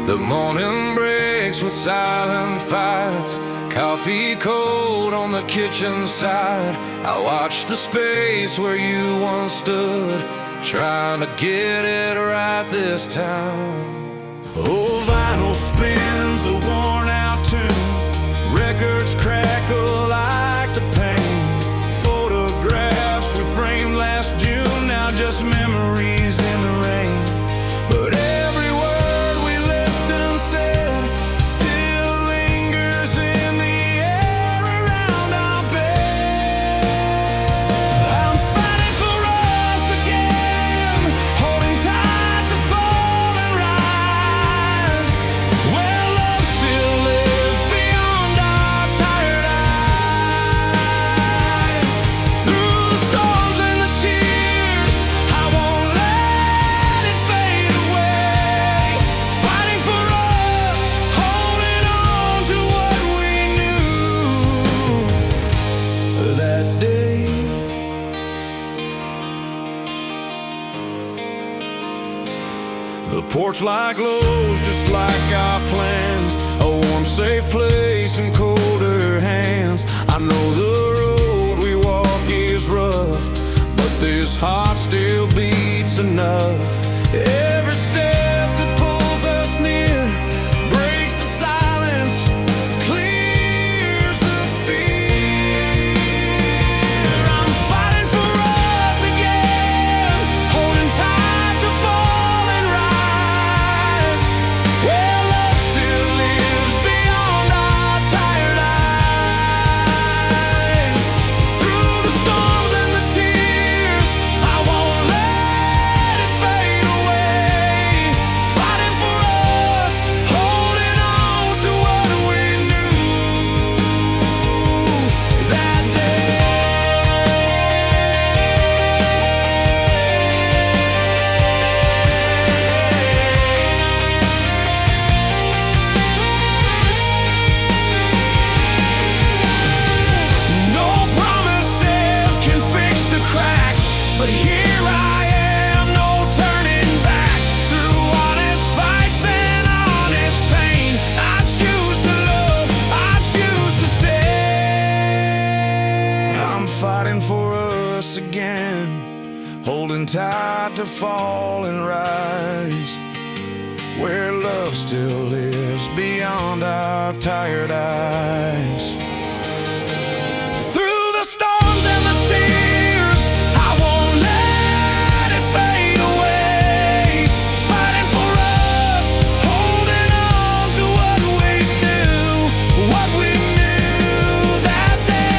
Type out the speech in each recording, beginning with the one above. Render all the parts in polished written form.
The morning breaks with silent fights, coffee cold on the kitchen side. I watch the space where you once stood, trying to get it right this time. Oh, vinyl spins a worn-out tune, records crackle like the pain. Photographs we framed last June, now just memories in the rain. But every word we left unsaid still lingers in the air around our bed. I'm fighting for us again, holding tight to fall and rise, where love still lives beyond our tired eyes. Through the storms and the tears, I won't let it fade away. Fighting for us, holding on to what we knew that day. The porch light glows just like our plans, a warm, safe place in colder hands. I know the road we walk is rough, but this heart still beats enough. Every step that pulls us near breaks the silence, clears the fear. I'm fighting for us again, holding tight to fall and rise, where love still lives beyond our tired eyes. Through the storms and the tears, I won't let it fade away. Fighting for us, holding on to what we knew that day. No promises can fix the cracks, but here I am, no turning back. Through honest fights and honest pain, I choose to love, I choose to stay. I'm fighting for us again, holding tight to fall and rise, where love still lives beyond our tired eyes. Through the storms and the tears, I won't let it fade away. Fighting for us, holding on to what we knew that day.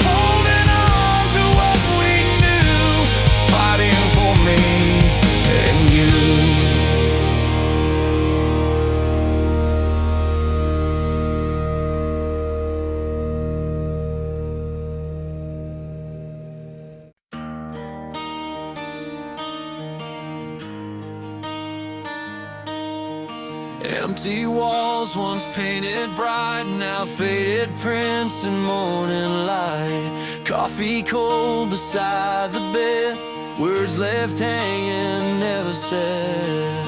Holding on to what we knew, fighting for me and you. Empty walls once painted bright, now faded prints and morning light. Coffee cold beside the bed, words left hanging, never said.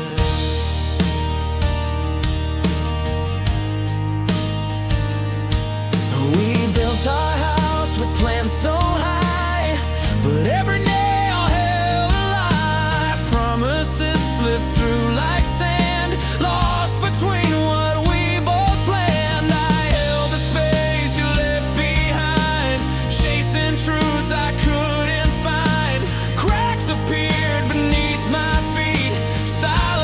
We built our house with plans so high, but every nail held a lie. Promises slipped through like sand, lost between what we both planned. I held the space you left behind, chasing truths I couldn't find. Cracks appeared beneath my feet, silence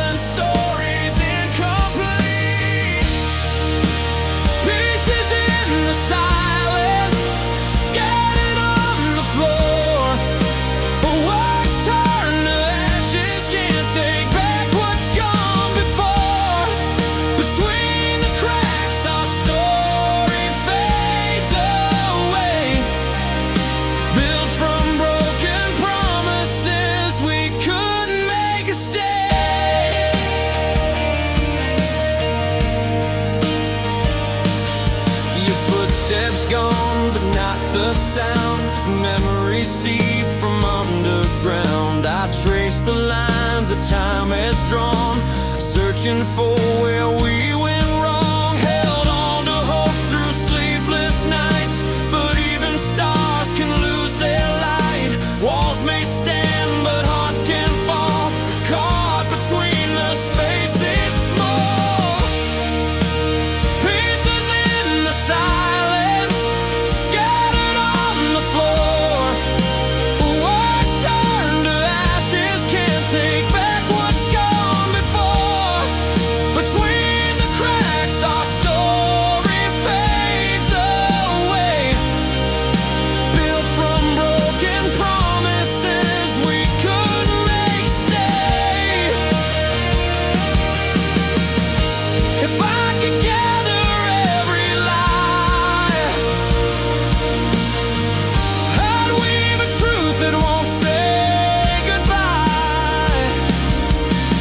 erase the lines that time has drawn, searching for where we went wrong. Held on to hope through sleepless nights, but even stars can lose their light. Walls may stand, but hearts can fall, caught between the spaces small. Pieces in the silence, scattered on the floor. Words turn to ashes, can't take back what's gone before. Between the cracks, our story fades away, built from broken promises we couldn't make stay. If I could gather every lie, I'd weave a truth that won't say goodbye.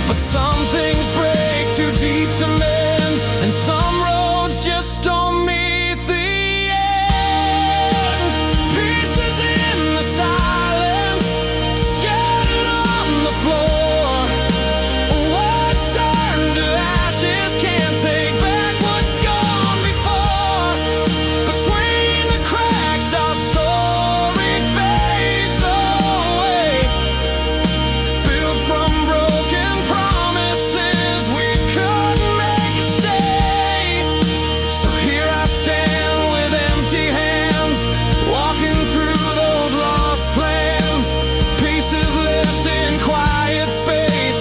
But some things break too deep to mend, and some roads just don't meet the end. Pieces in the silence, scattered on the floor. Words turn to ashes, can't take back what's gone before. Between the cracks, our story fades away, built from broken promises we couldn't make it stay. So here I stand with empty hands, walking through those lost plans. Pieces left in quiet space,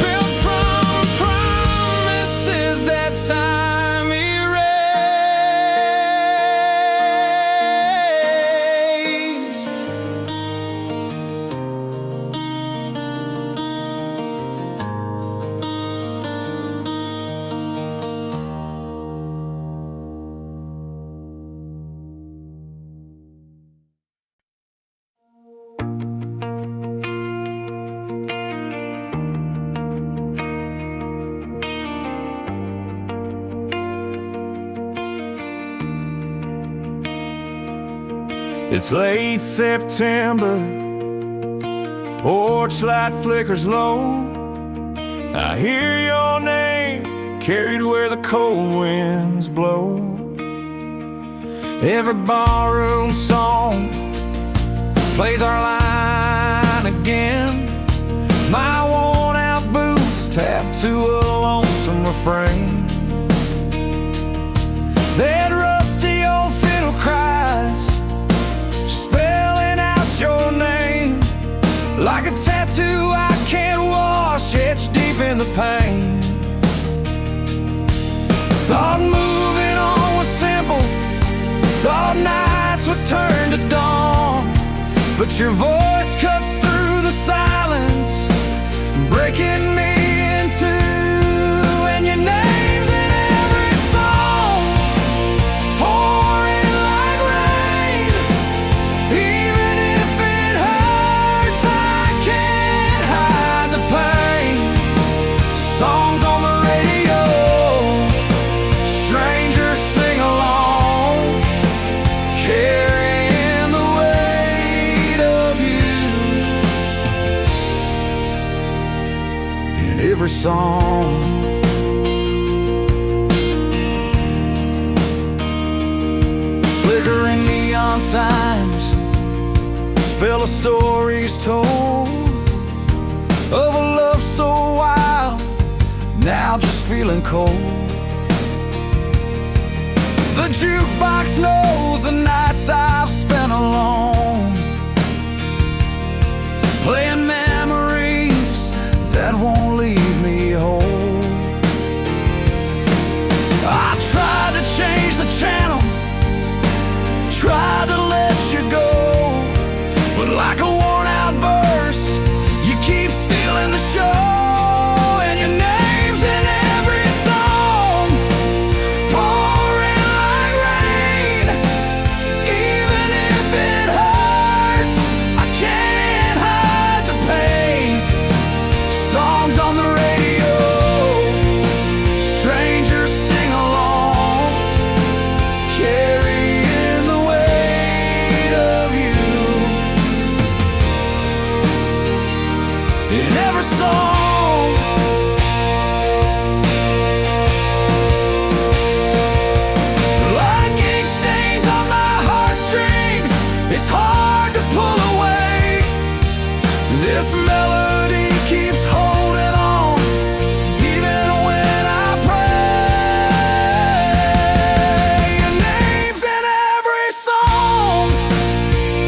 built from promises that time erased. It's late September, porch light flickers low. I hear your name carried where the cold winds blow. Every barroom song plays our line again. My worn out boots tap to a lonesome refrain. That rusty old fiddle cries, spelling out your name like a tattoo I can't wash, etched deep in the pain. Thought moving on was simple, thought nights would turn to dawn, but your voice cuts through the silence, breaking me in two, and your name's in every song, pouring like rain. Even if it hurts, I can't hide the pain. Songs on the radio, strangers sing along, carrying the weight of you in every song. Flickering neon signs spell of stories told of a love so wild, now just feeling cold. The jukebox knows the nights I've spent alone, playing memories that won't leave me whole. I tried to change the channel, tried to let you go, but like a worn out verse, you keep stealing the show. And your name's in every song, pouring like rain. Even if it hurts, I can't hide the pain. Songs on the radio, strangers sing along, carrying the weight every song. Like ink stains on my heartstrings, it's hard to pull away. This melody keeps holding on, even when I pray. Your name's in every song,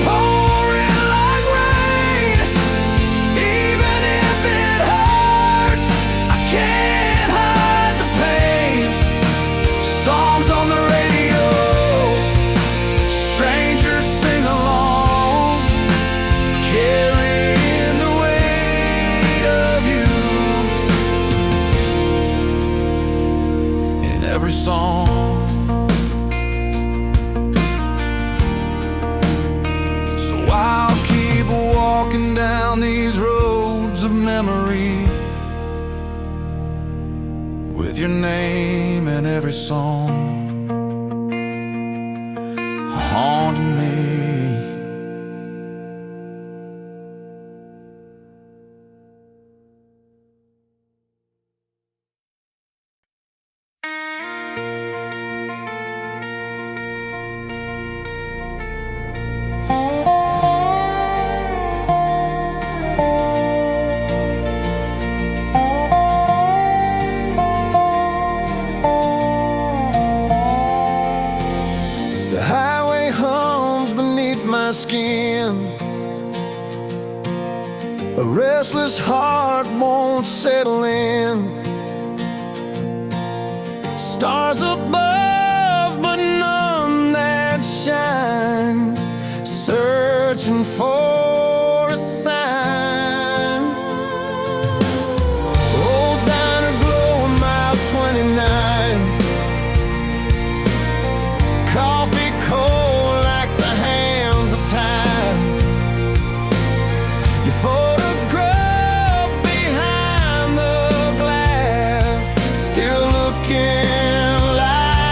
pouring like rain. Even if it hurts, I can't hide the pain. Songs on the radio, strangers sing along, carrying the weight of you in every song. So I'll keep walking down these roads of memory, with your name in every song, haunting me. The highway hums beneath my skin. A restless heart won't settle in. Stars above, but none that shine. Searching for a sign. Old diner glow on mile 29. Coffee cold like the hands of time. Your photograph behind the glass, still looking like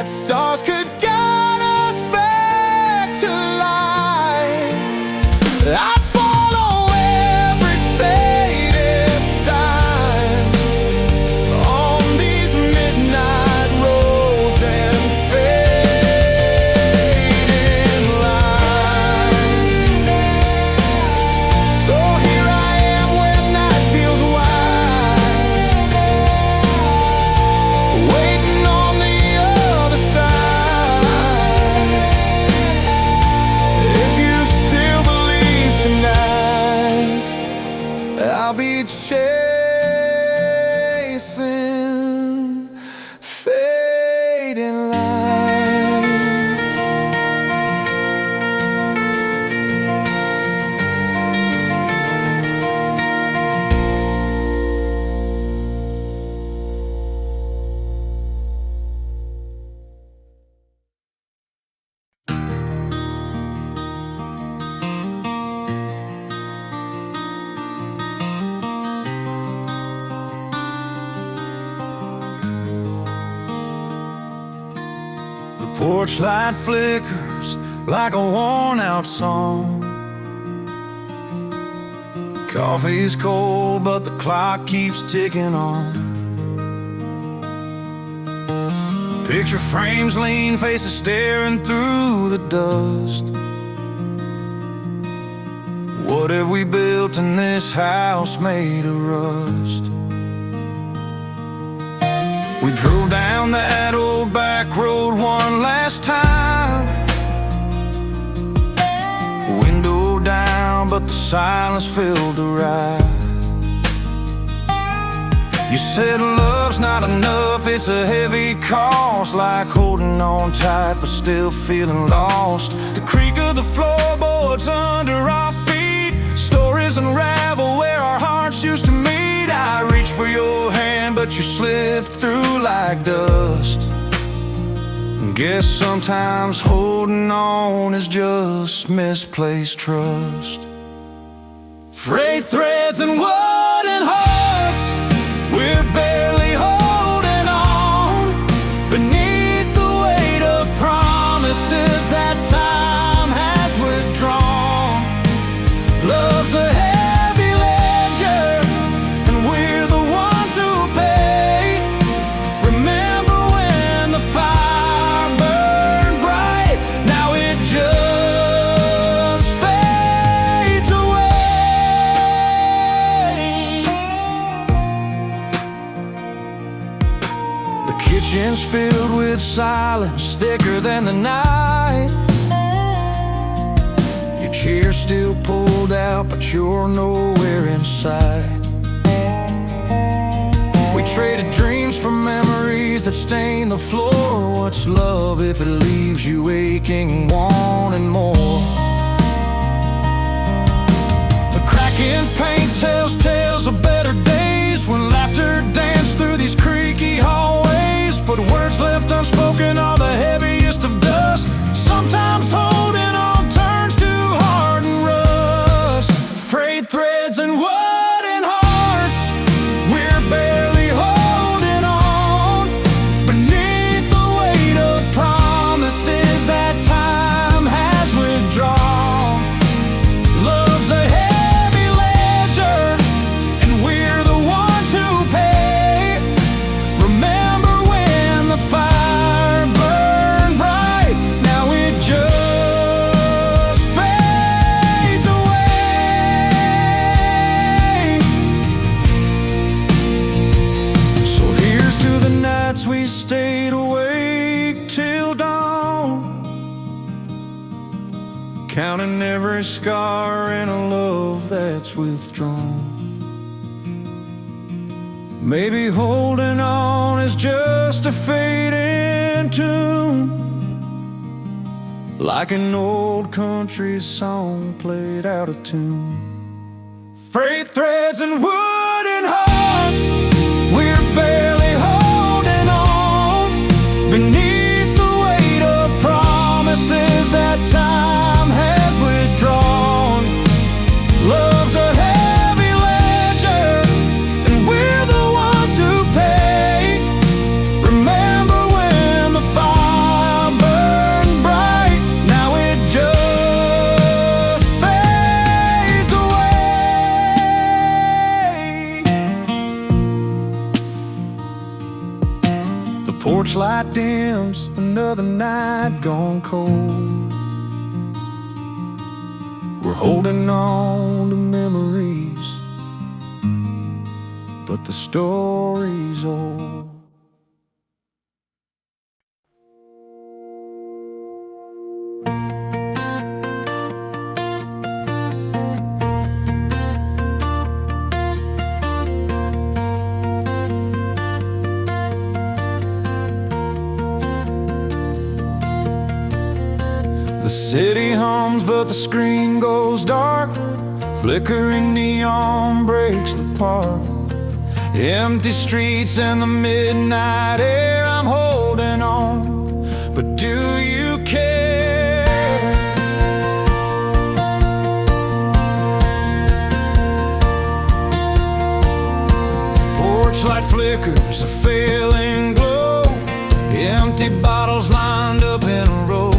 that stars could guide us back to life. I'd follow every faded sign on these midnight roads and fading lines. So here I am when night feels wide, waiting on the other side. If you still believe tonight, I'll be chasing fading lights. The porch light flickers like a worn-out song. Coffee's cold, but the clock keeps ticking on. Picture frames, lean faces staring through the dust. What have we built in this house made of rust? We drove down that old back road one last time, window down, but the silence filled the ride. You said love's not enough, it's a heavy cost, like holding on tight but still feeling lost. The creak of the floorboards under our feet, stories unravel where our hearts used to meet. I reached for your hand, but you slipped through like dust. Guess sometimes holding on is just misplaced trust. Frayed threads and wooden hearts, we're barely holding on beneath the weight of promises that time has withdrawn. Love's a heavy ledger, and we're the ones who pay. Remember when the fire burned bright? Now it just fades away. The kitchen's filled with silence thicker than the night. Your chair's still pulled out, but you're nowhere inside. We traded dreams for memories that stain the floor. What's love if it leaves you aching, wanting more? The cracking paint tells tales of better days, when laughter danced through these creaky hallways. But words left unspoken are the heaviest of dust. Sometimes holding on turns to hard and rust. Frayed threads and wooden hearts, we're barely holding on beneath the weight of promises that time has withdrawn. Love's a heavy ledger, and we're the ones who pay. Remember when the fire burned bright? Now it just fades away. So here's to the nights we stayed awake till dawn, counting every scar in a love that's withdrawn. Maybe holding on is just a fading tune, like an old country song played out of tune. Frayed threads and wooden hearts, we're barely holding on beneath the weight of promises that time has withdrawn. Love's a heavy ledger, and we're the ones who pay. Remember when the fire porch light dims, another night gone cold. We're holding on to memories, but the story's old. The city hums, but the screen goes dark. Flickering neon breaks the park. Empty streets and the midnight air. I'm holding on, but do you care? Porch light flickers, a failing glow. Empty bottles lined up in a row.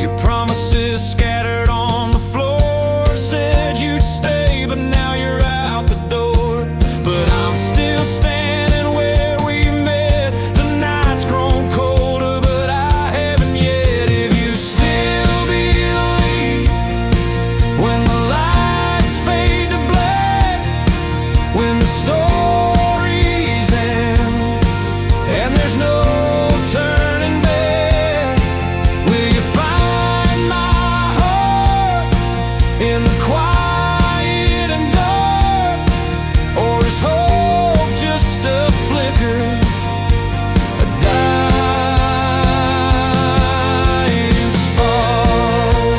Your promises scattered on the floor. Said you'd stay, but now you're out the door. But I'm still standing where we met. The night's grown colder, but I haven't yet. If you still believe when the lights fade to black, when the stories end and there's no turning back, will you find my heart in the quiet and dark? Or is hope just a flicker, a dying spark?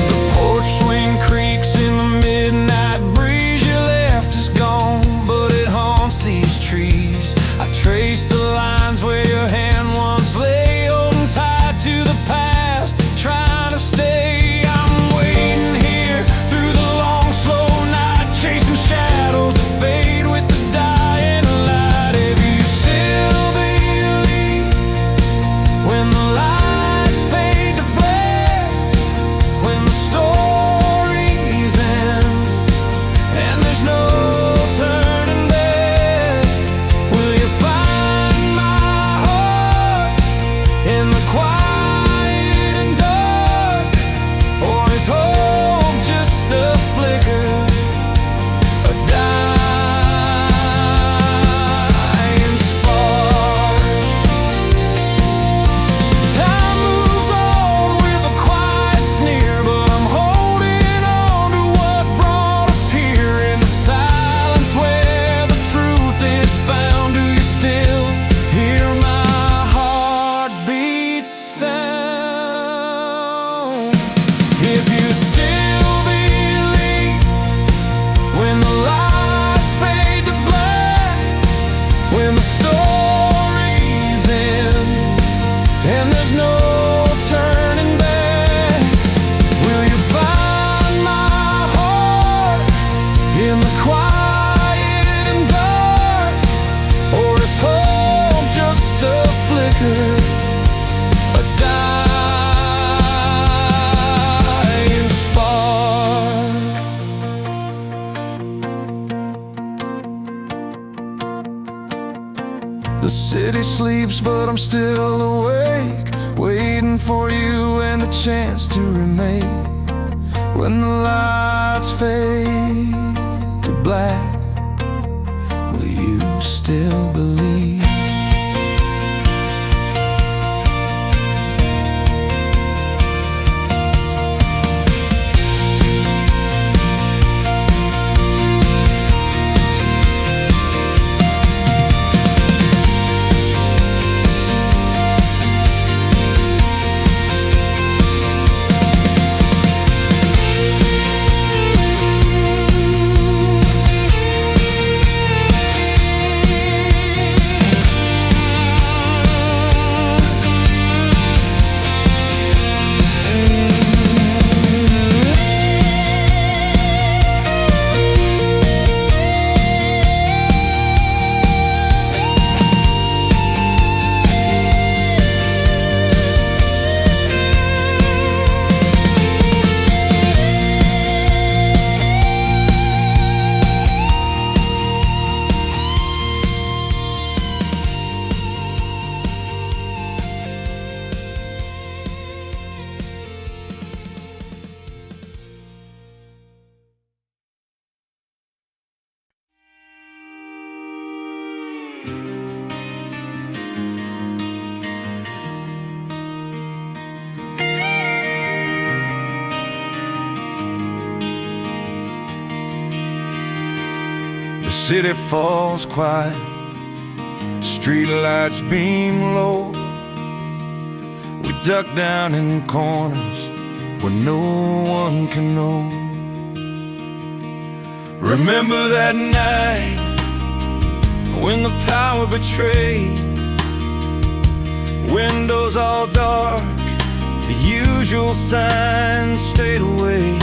The porch swing creaks in the midnight breeze. You left is gone, but it haunts these trees. I trace the lines where your hand once lay, holding tight to the past, trying to stay. I'm waiting here through the long, slow night, chasing shadows that fade with the dying light. If you still believe when the lights fade to black, when the stories end and there's no turning back, will you find my heart in the quiet and dark? Or is hope just a flicker, a dying spark? Time moves on with a quiet sneer, but I'm holding on to what brought us here. In the silence where the truth is found, do you still hear my heartbeat sound? If you still believe when the lights fade to black, when the stories end and there's no turning back, will you find my heart in the quiet and dark? Or is hope just a flicker, a dying spark? The city sleeps, but I'm still awake, waiting for you and the chance to remain. When the lights fade to black, will you still believe? The city falls quiet, streetlights beam low. We duck down in corners where no one can know. Remember that night when the power betrayed, windows all dark, the usual signs stayed away.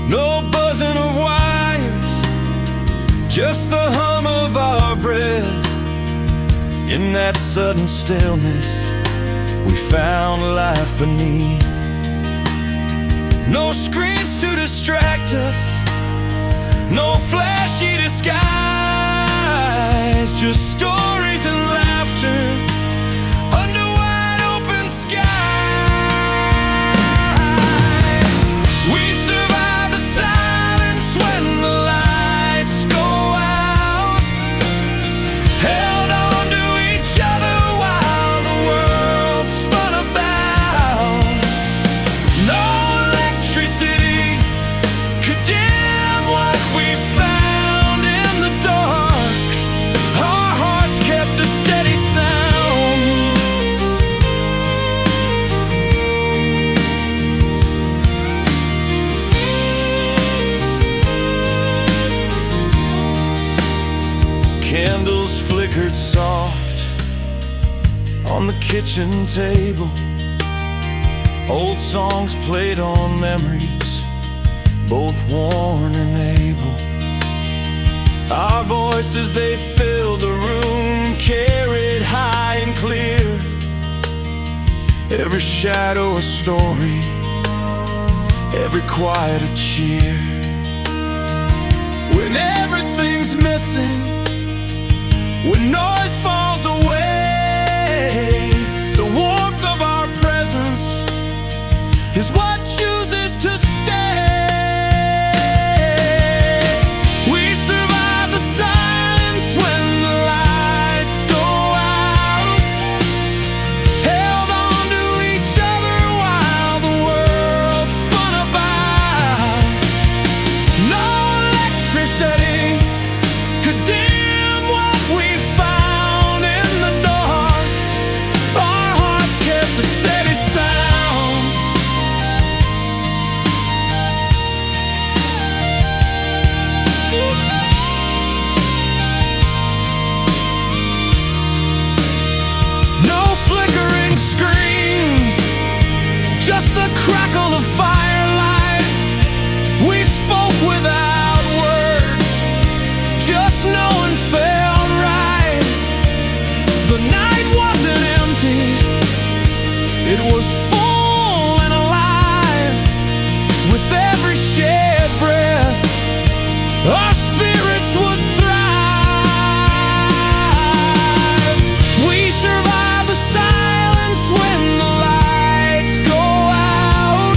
No buzzing of wires, just the hum of our breath. In that sudden stillness, we found life beneath. No screens to distract us, no flashy disguise, just stories and laughter under wide open skies. We survive the silence when the lights go out, held on to each other while the world spun about. No electricity could dim what we found in the dark. Our hearts kept a steady sound. Candles flickered soft on the kitchen table. Old songs played on memories, both worn and able. Our voices, they filled the room, carried high and clear. Every shadow a story, every quiet a cheer. When everything's missing, when noise falls away, the warmth of our presence is what chooses to stay. We survive the silence when the lights go out, held on to each other while the world spun about. No electricity could dim what we found in the dark. Our hearts kept a steady sound. No flickering screens, just the crackle of firelight. We spoke without words, just knowing felt right. The night wasn't empty, it was full and alive. With every shared breath, our spirits would thrive. We survive the silence when the lights go out,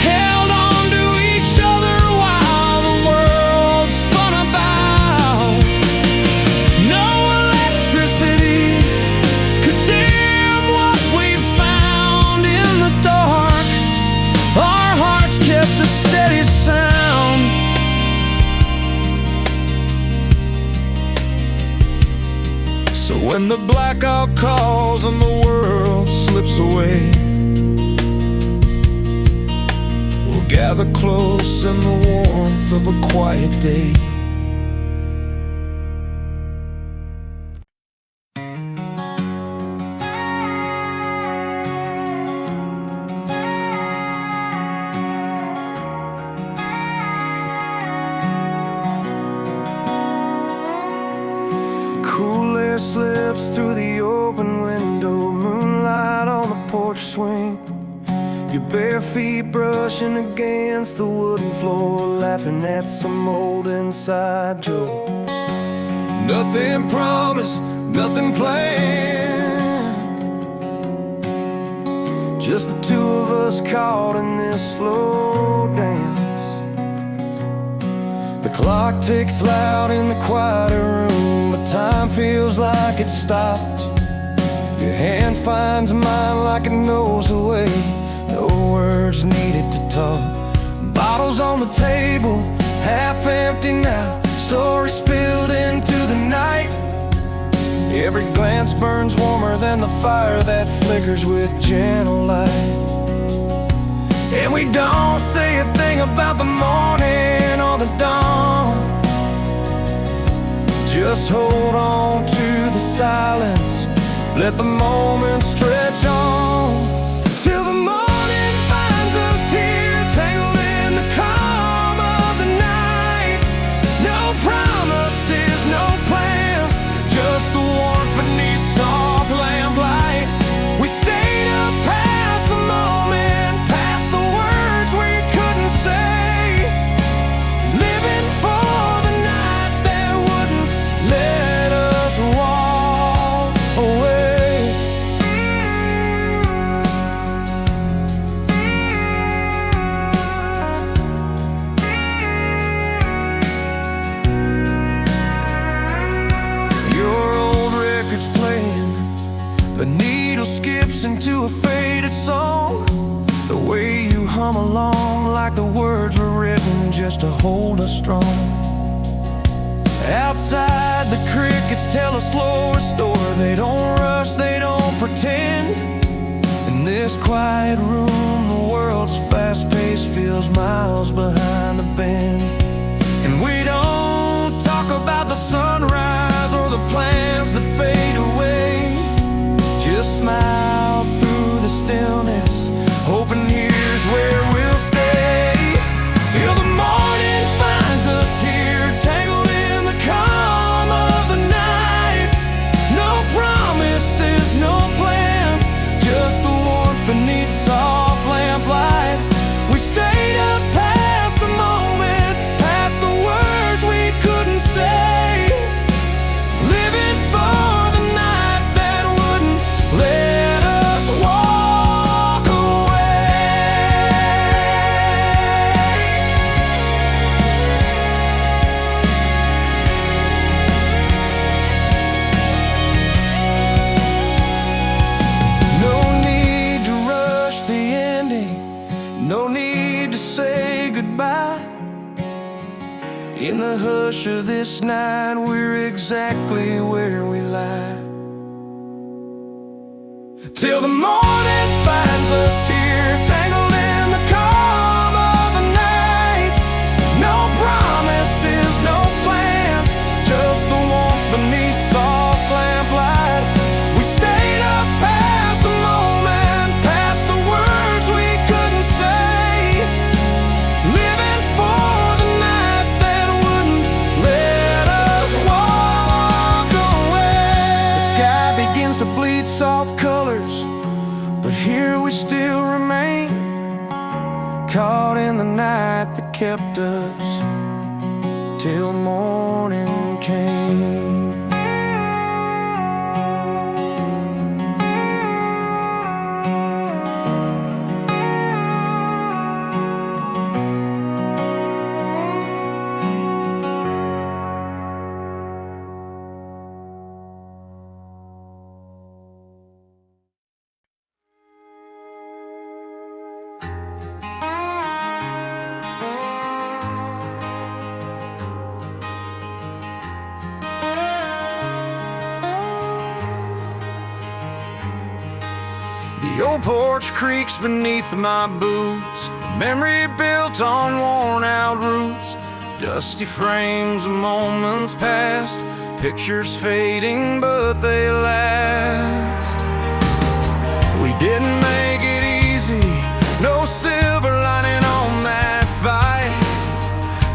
held on to each other while the world spun about. No electricity could dim what we found in the dark. Our hearts kept a steady sound. So when the blackout calls and the world slips away, we'll gather close in the warmth of a quiet day. Cool air slips through the open window, moonlight on the porch swing. Your bare feet brushing against the wooden floor, laughing at some old inside joke. Nothing promised, nothing planned, just the two of us caught in this slow dance. The The clock ticks loud in the quieter room, but time feels like it stopped. Your hand finds mine like it knows the way. No words needed to talk. Bottles on the table, half empty now. Stories spilled into the night. Every glance burns warmer than the fire that flickers with gentle light. And we don't say a thing about the morning or the dawn. Just hold on to the silence. Let the moment stretch on till the morning finds us here, tangled in the calm of the night. No promises, no plans, just the warmth beneath soft lamplight. We stayed up past the moment, past the words we couldn't say, living for the night that wouldn't let us walk away. The needle skips into a faded song. The way you hum along like the words were written just to hold us strong. Outside the crickets tell a slower story. They don't rush, they don't pretend. In this quiet room the world's fast pace feels miles behind the bend. And we don't talk about the sunrise or the plans that fade away. Just smile through the stillness, hoping here's where we'll stay till the morning finds us here, tangled in the calm of the night. No promises, no plans, just the warmth beneath soft lamplight. We stayed up past the moment, past the words we couldn't say, living for the night that wouldn't let us walk away. No need to rush the ending, no need to say goodbye. In the hush of this night, we're exactly where we lie. Till the morning finds us here, tangled in the calm of the night. No promises, no plans, just the warmth beneath soft lamplight. We stayed up past the moment, past the words we couldn't say, living for the night that wouldn't let us walk away. The sky begins to bleed soft colors, but here we still remain, caught in the night that kept us till morning came. The old porch creaks beneath my boots, memory built on worn-out roots. Dusty frames of moments past, pictures fading but they last. We didn't make it easy, no silver lining on that fight.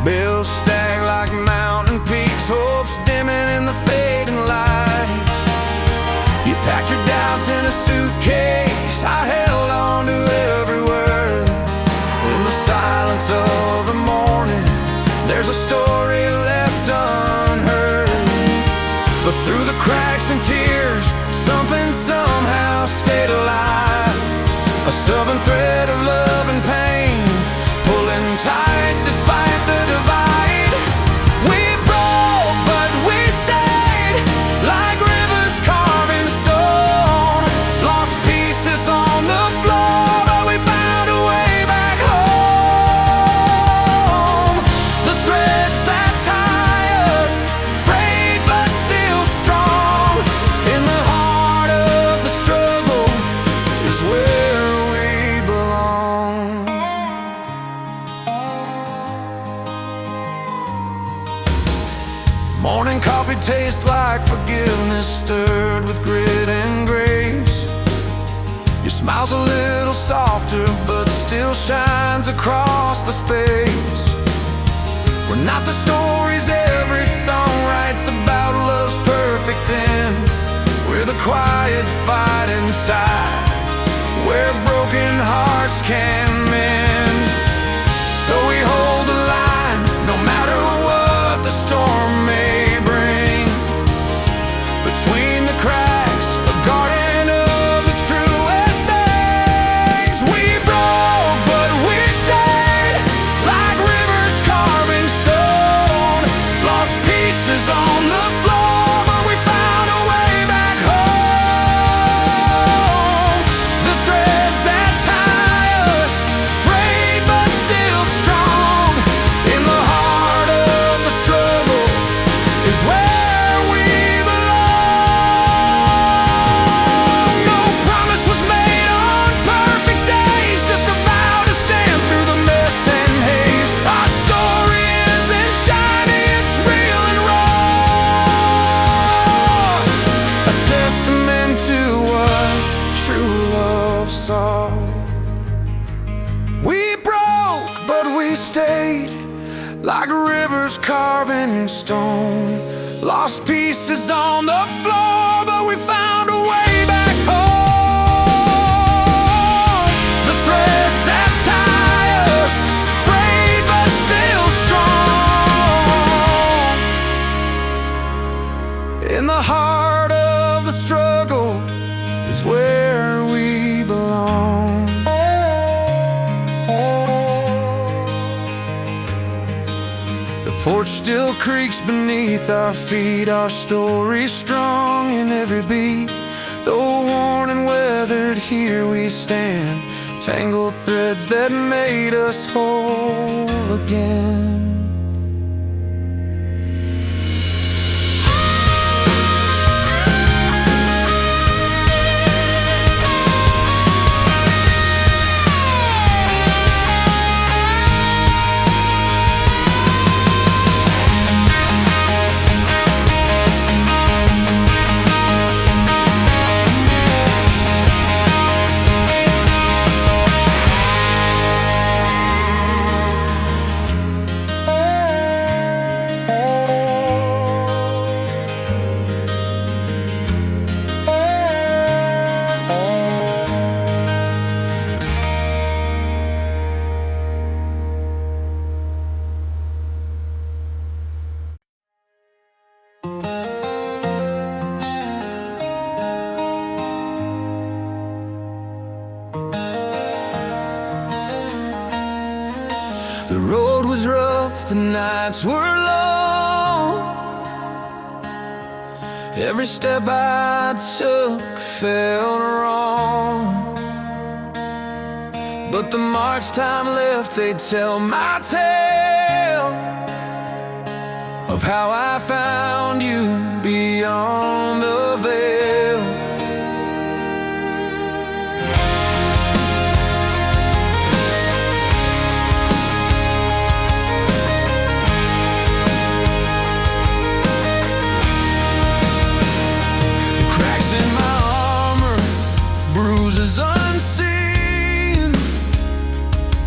Bills stack like mountain peaks, hopes dimming in the fading light. You packed your doubts in a suitcase, I held on to every word. In the silence of the morning, there's a story left unheard. But through the cracks and tears, something somehow stayed alive. A stubborn thread of love and pain, pulling tight despite the divide. Morning coffee tastes like forgiveness stirred with grit and grace. Your smile's a little softer but still shines across the space. We're not the stories every song writes about love's perfect end. We're the quiet fight inside, where broken hearts can mend. So we hold the line, no matter what the storm may bring. Between the cracks, a garden of the truest things. We broke, but we stayed, like rivers carving stone. Lost pieces on the floor, but we found a way back home. The threads that tie us, frayed but still strong. In the heart of the struggle is where we belong. No promise was made on perfect days, just a vow to stand through the mess and haze. Our story isn't shiny, it's real and raw, a testament to what true love saw. We broke, but we stayed, like rivers carving stone. Lost pieces on the floor, but we found a way back home. The threads that tie us, frayed but still strong. In the heart of the struggle is where we belong. The porch still creaks beneath our feet, our story strong in every beat. Though worn and weathered, here we stand, tangled threads that made us whole again. The road was rough, the nights were long. Every step I took felt wrong, but the marks time left, they tell my tale of how I found you beyond the veil. Bruises unseen,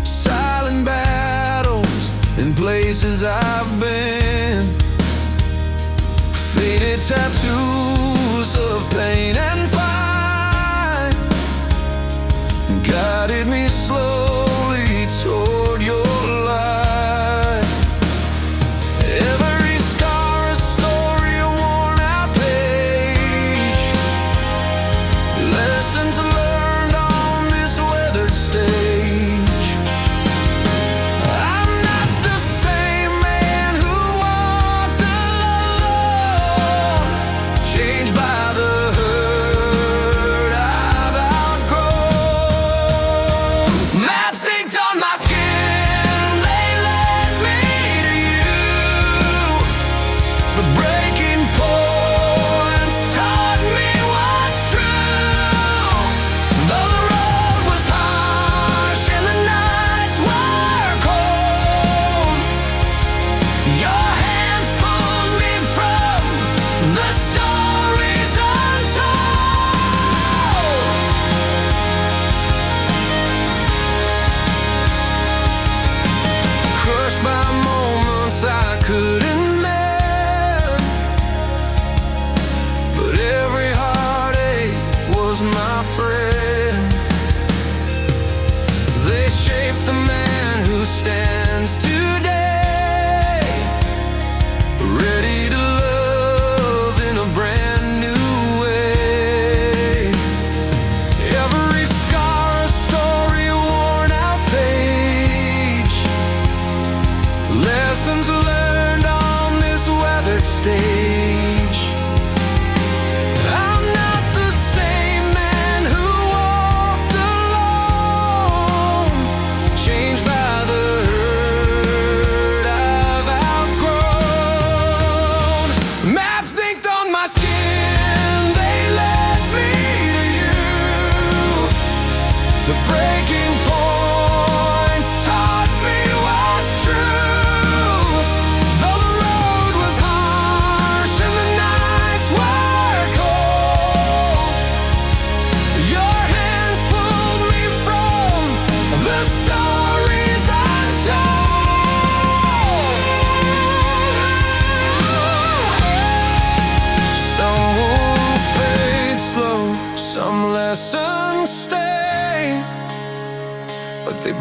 silent battles in places I've been, faded tattoos of pain and fight guided me slowly toward your light. Every scar a story, a worn out page, lessons learned on this weathered stage. I'm not the same man who walked alone, changed by the hurt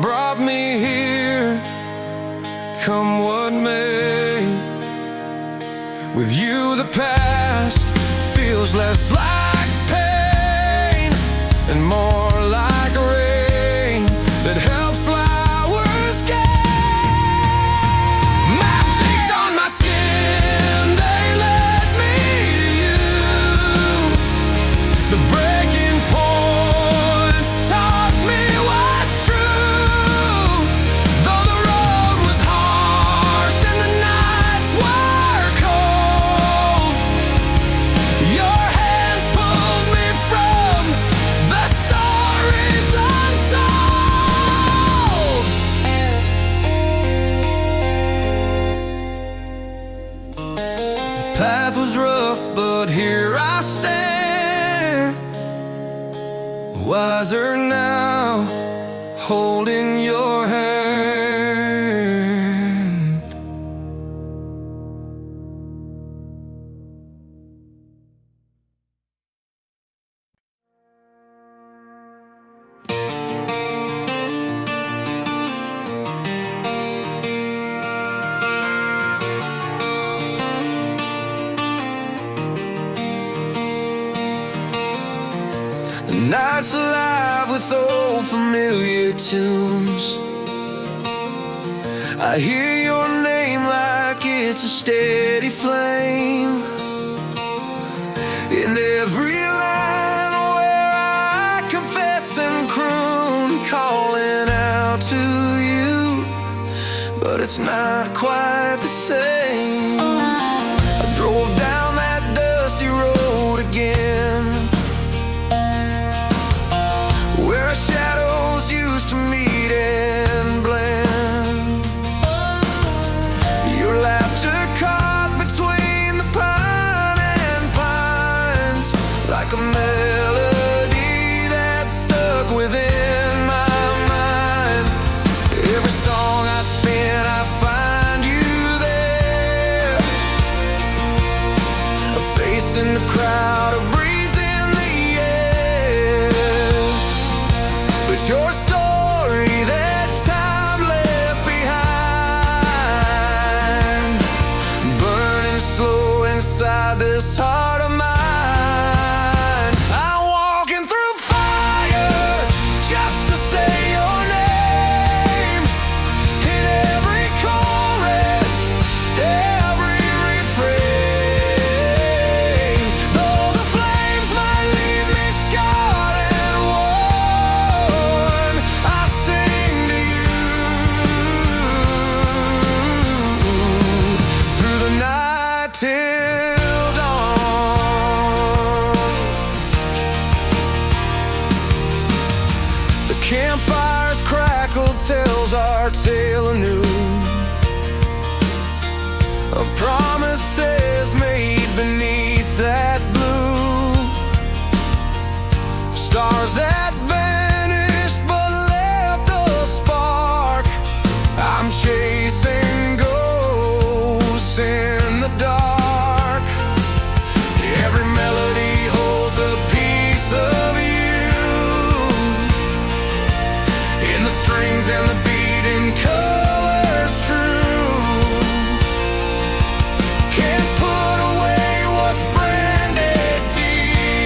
brought me here, come what may. With you the past feels less like pain and more like rain that helps flowers gain. Maps inked on my skin, they led me to you. The breaking points taught me what's true. Though the road was harsh and the nights were cold, your hands pulled me from the stories untold. The path was rough, but here I stand, wiser now, holding your hand. The night's alive with old familiar tunes. I hear your name like it's a steady flame in every line where I confess and croon, calling out to you, but it's not quite the same. I drove down that dusty road again, where our shadows used to meet and blend. Your laughter caught between the pine and pines, like a melody that stuck within my mind. Every song I spin, I find you there, a face in the crowd, a breeze in the air. But your story that time left behind, burning slow inside this heart of mine. I'm walking through fire just to say your name, in every chorus, every refrain. Though the flames might leave me scarred and worn, I sing to you through the night till dawn. The campfire's crackle tells our tale anew, of promises made beneath that blue. Stars that vanished but left a spark. I'm chasing ghosts in the dark. Every melody holds a piece of you, in the strings and the beating colors true. Can't put away what's branded deep,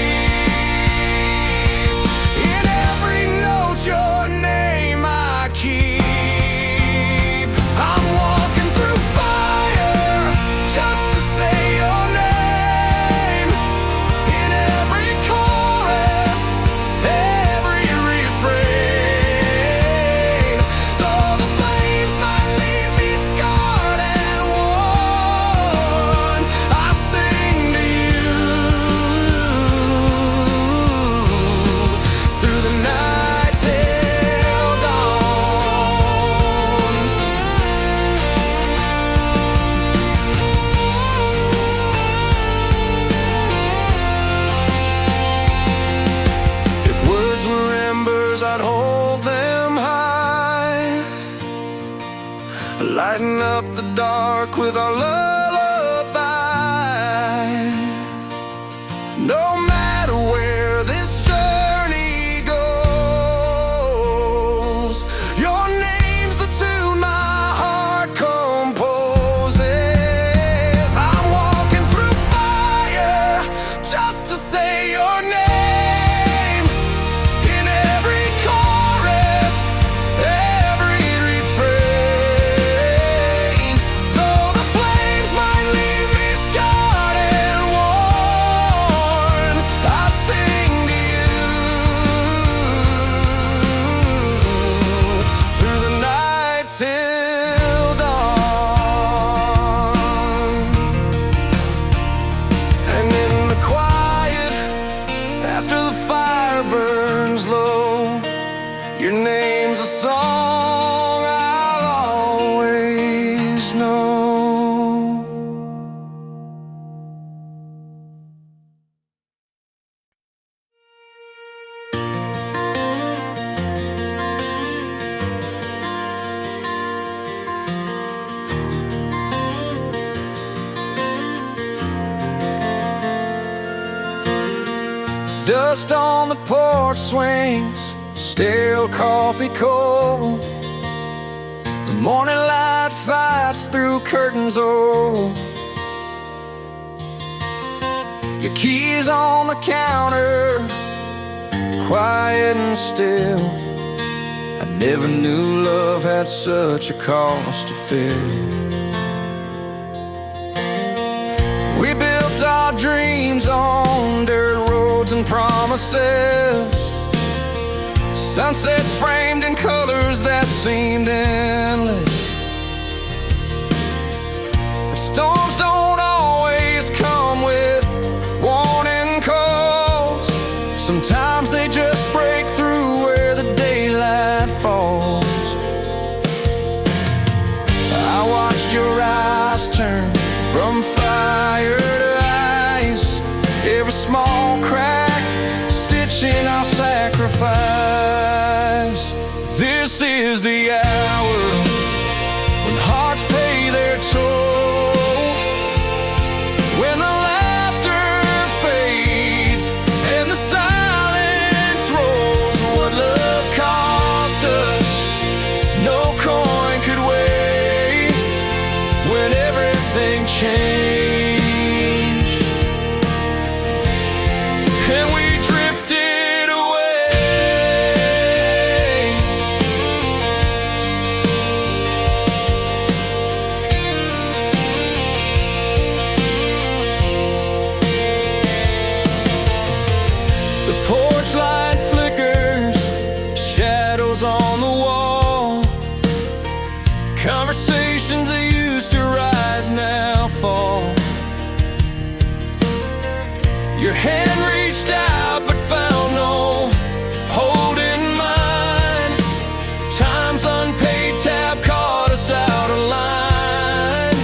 in every note your name I keep. I'm walking through fire just to say your name, in every chorus, every refrain. Though the flames might leave me scarred and worn, I sing to you through the night till dawn. If words were embers, I'd hold them high, lighten up the dark with our lullaby. No matter where this journey goes, your Dust on the porch swings, stale coffee cold. The morning light fights through curtains old. Your keys on the counter, quiet and still. I never knew love had such a cost to fill. We built our dreams on dirt roads and promises, sunsets framed in colors that seemed endless. But storms don't always come with warning calls. Sometimes they just break through where the daylight falls. I watched your eyes turn from fire to ice, every small crack stitching our sacrifice. This is the hour when hearts pay their toll, when the laughter fades and the silence rolls. What love cost us, no coin could weigh, when everything changed. Conversations that used to rise now fall. Your hand reached out but found no hold in mine. Time's unpaid tab caught us out of line.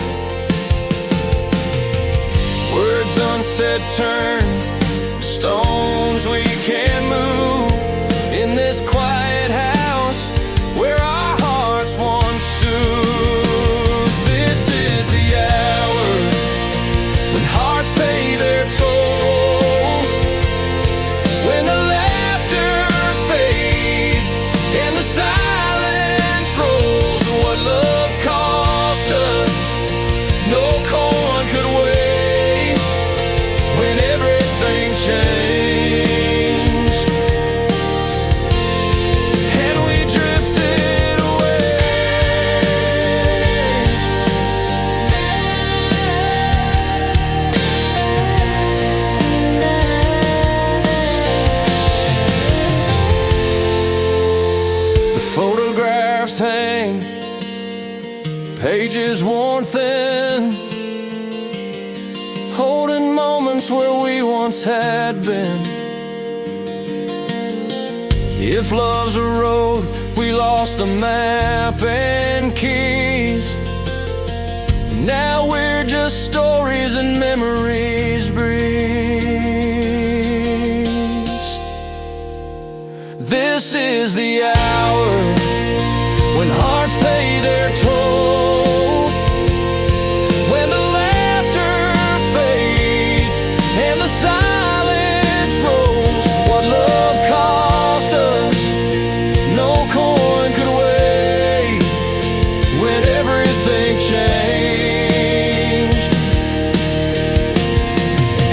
Words unsaid turn to stones we can't move in this quiet house where our hearts once soothed. This is the hour when hearts pay their toll, when the laughter fades and the silence rolls. What love cost us, no coin could weigh, when everything changed. Photographs hang, pages worn thin, holding moments where we once had been. If love's a road, we lost the map and keys. Now we're just stories and memories breeze. This is the hour when hearts pay their toll, when the laughter fades and the silence rolls. What love cost us, no coin could weigh, when everything changed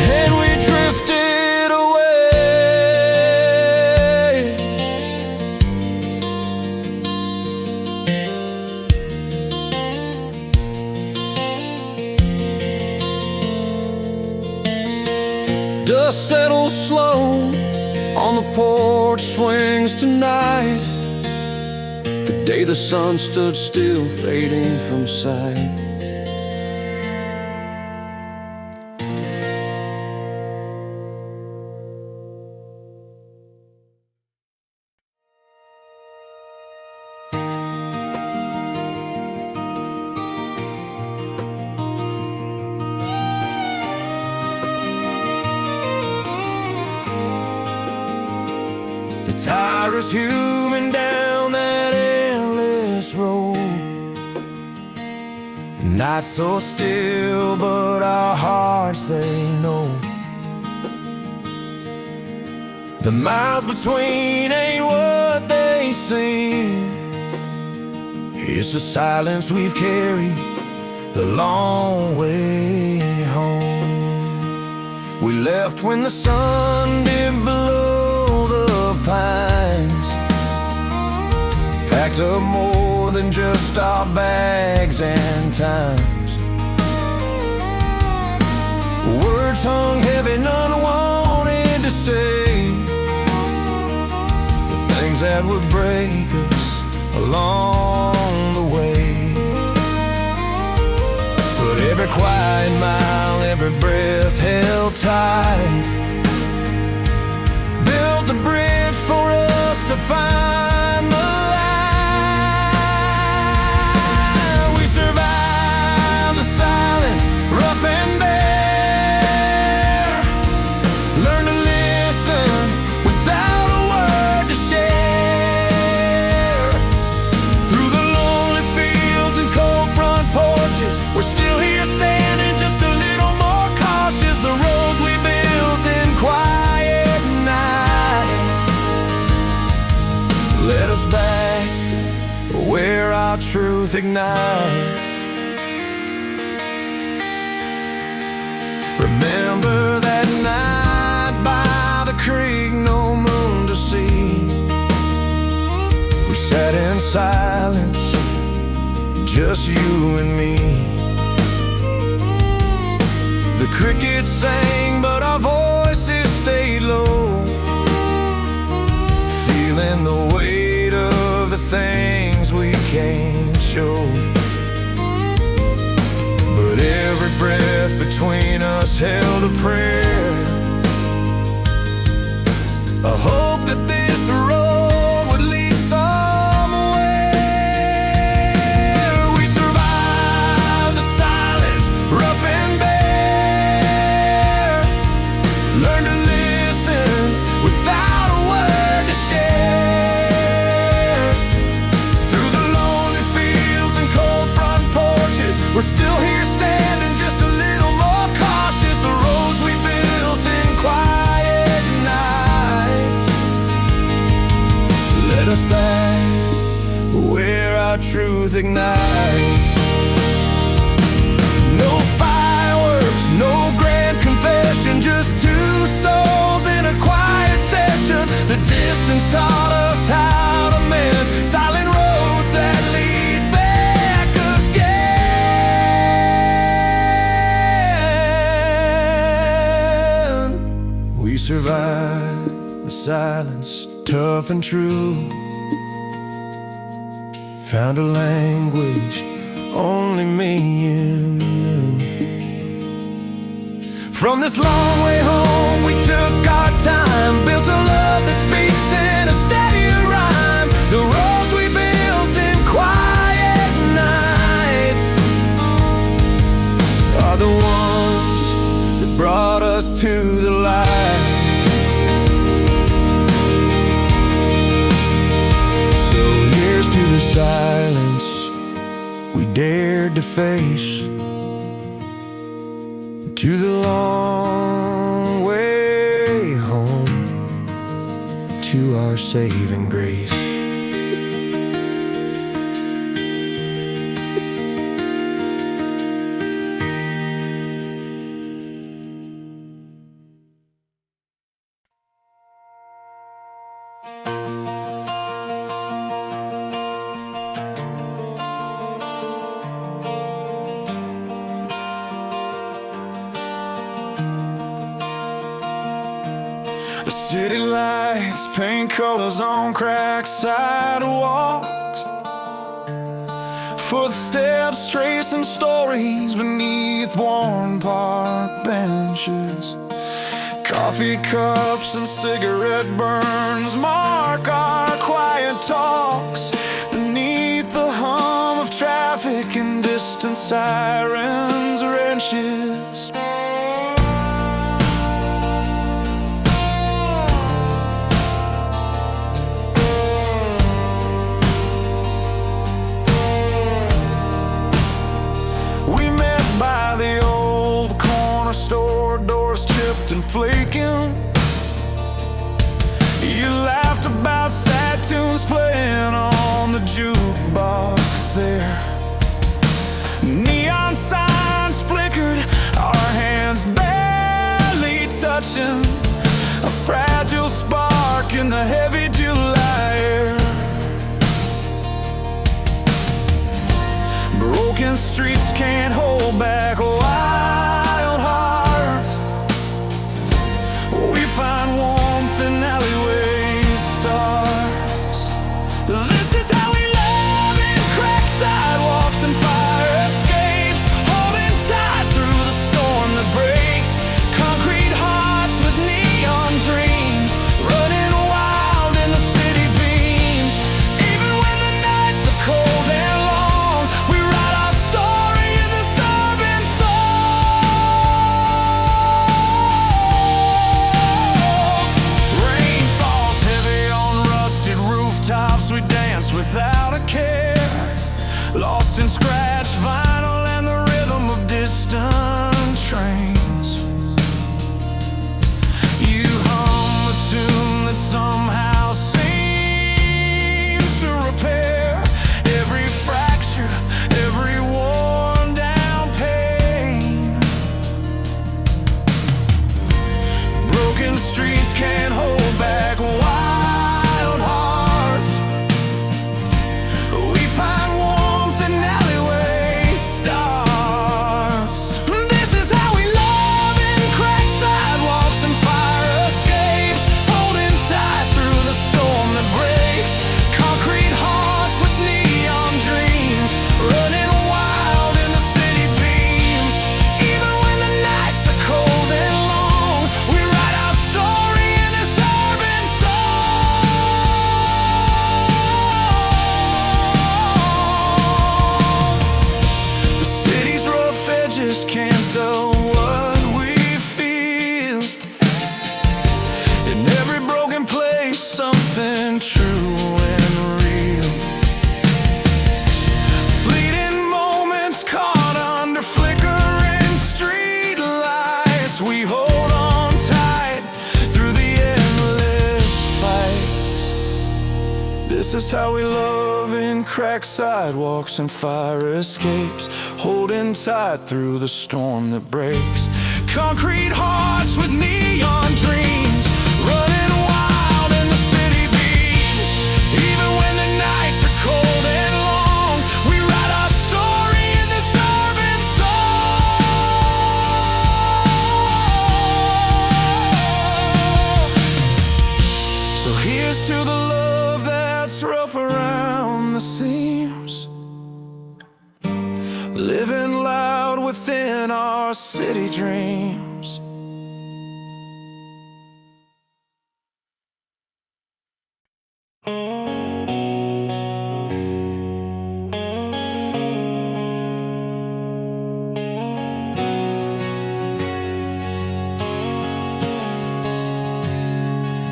and we drifted away. Dust settles slow on the porch swings tonight, the day the sun stood still, fading from sight. The tire is humming down that endless road. Not so still, but our hearts, they know. The miles between ain't what they seem. It's the silence we've carried the long way home. We left when the sun dipped below the pines, packed up more than just our bags and times. Words hung heavy, none wanted to say the things that would break us along the way. But every quiet mile, every breath held tight, built the bridge for us to find the light. We survived the silence, rough and bare, learned to listen without a word to share. Through the lonely fields and cold front porches, we're still here standing, just a little more cautious. The roads we built in quiet nights led us back where our truth ignites. Remember that night by the creek, no moon to see. We sat in silence, just you and me. The crickets sang, but our voices stayed low, feeling the weight of the things we can't show. But every breath between us held a prayer, a hope that this road would lead somewhere. We survived the silence, rough and bare, learned to listen without a word to share. Through the lonely fields and cold front porches, we're still here standing, just a little more cautious. The roads we built in quiet nights led us back where our truth ignites. No fireworks, no grand confession, just two souls in a quiet session. The distance taught us how to mend silent roads that lead back again. We survived the silence, tough and true, found a language only me and you. From this long way home, we took our time, built a love that speaks in a steadier rhyme. The roads we built in quiet nights are the ones that brought us to the light. So here's to the silence we dared to face, to the long way home, to our saving grace. The city lights paint colors on cracked sidewalks, footsteps tracing stories beneath worn park benches. Coffee cups and cigarette burns mark our quiet talks beneath the hum of traffic and distant sirens' wrenches. By the old corner store, doors chipped and flaking, can't hold back wild hearts. We find warmth in alleyways, stars. This is how we love in cracked sidewalks and fire escapes, holding tight through the storm that breaks. Concrete hearts with neon dreams, running wild in the city beams. Even when the nights are cold and long, we write our story in this urban song. Rain falls heavy on rusted rooftops, we dance without a care, lost in scratched vinyl and the rhythm of distant trains. You hum a tune that somehow seems to repair every fracture, every worn down pain. Broken streets can't hold back wild hearts. We find warmth in alleyway stars. This is how we love in cracked sidewalks and fire escapes, holding tight through the storm that breaks. Concrete hearts with neon dreams, running wild in the city beams. Even when the nights are cold and long, we write our story in this urban song. The city's rough edges can't dull what we feel. In every broken place, something true and real. Fleeting moments caught under flickering street lights. We hold on tight through the endless fights. This is how we love in cracked sidewalks and fire escapes, holding tight through the storm that breaks. Concrete hearts with neon dreams, running wild in the city beams. Even when the nights are cold and long, we write our story in this urban song. So here's to the love that's rough around the seams, living loud within our city dreams.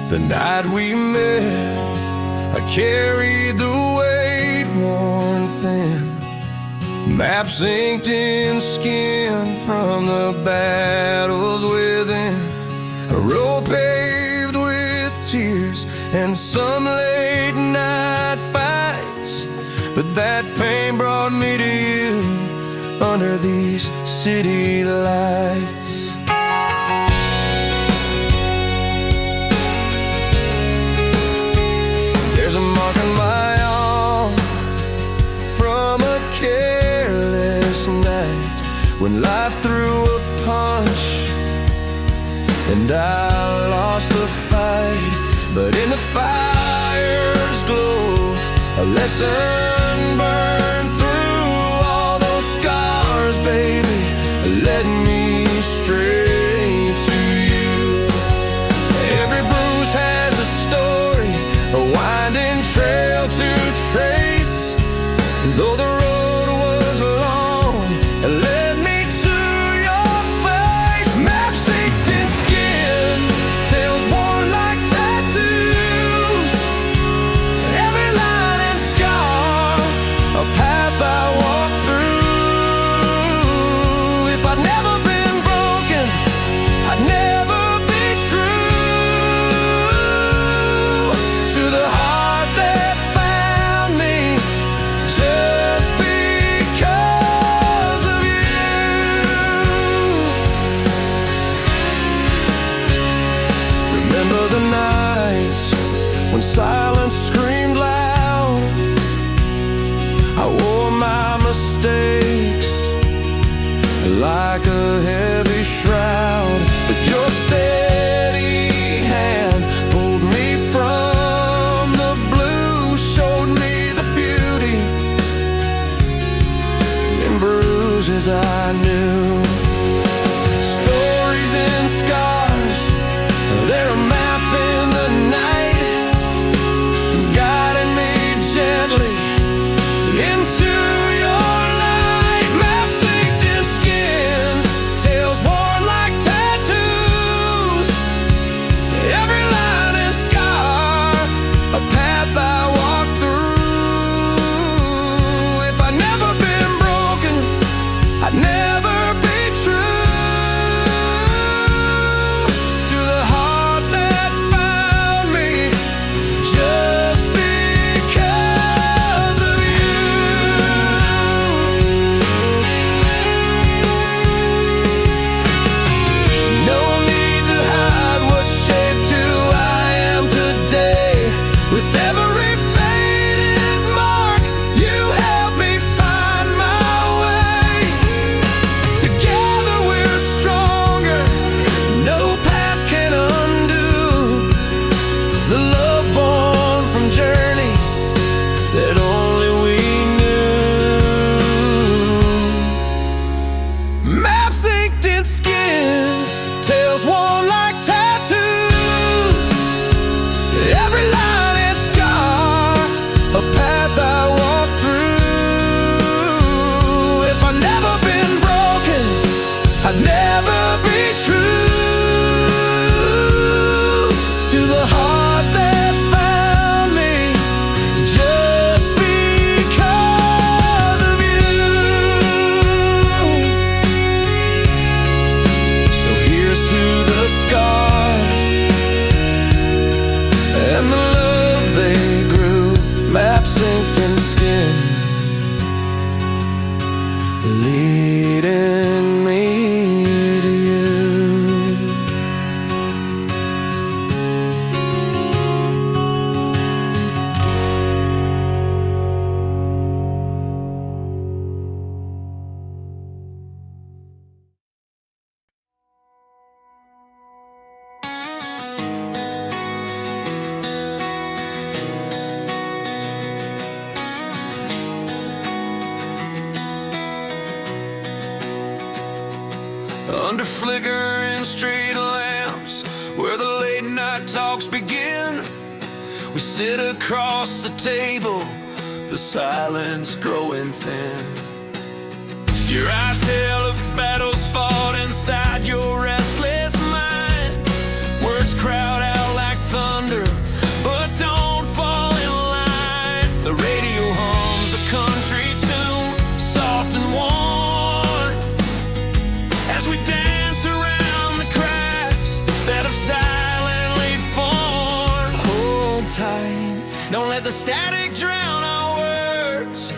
The night we met, I carried the weight worn thin, maps inked in skin from the battles within. A road paved with tears and some late night fights, but that pain brought me to you under these city lights. There's a mark on my arm from a careless night when life threw a punch and I lost the fight. But in the fire's glow, a lesson burned through all those scars, baby, led me straight to you. Every bruise has a story, a winding trail to trace. Though the road was long, it led me to your face. Maps inked in skin, tales worn like tattoos. Every line and scar, a path I walked through. If I'd never been like a heavy shroud, but your steady hand pulled me from the blue, showed me the beauty in bruises I knew. Stories and scars, they're a map in the night, guiding me gently into your light. Maps inked in skin, tales worn like tattoos, every line and scar, a path I walk through. If I'd never been broken, I'd never be true to the heart that found me just because of you. No need to hide what shaped who I am today. With every faded mark, you helped me find my way. Together we're stronger, no past can undo the love born from journeys that only we knew. Maps inked in skin, tales worn like tattoos, every line and scar, a path I walk through. If I'd never been broken, I'd never be true to the heart that found me just because of you. So here's to the scars and the love they grew. Maps inked in skin, leading me to you. Under flickering street lamps, where the late night talks begin, we sit across the table, the silence growing thin. Your eyes tell of battles fought inside your restless mind. Words crowd out like thunder, but don't fall in line. The radio hums a country tune, soft and warm, as we dance around the cracks that have silently formed. Hold tight, don't let the static drown our words.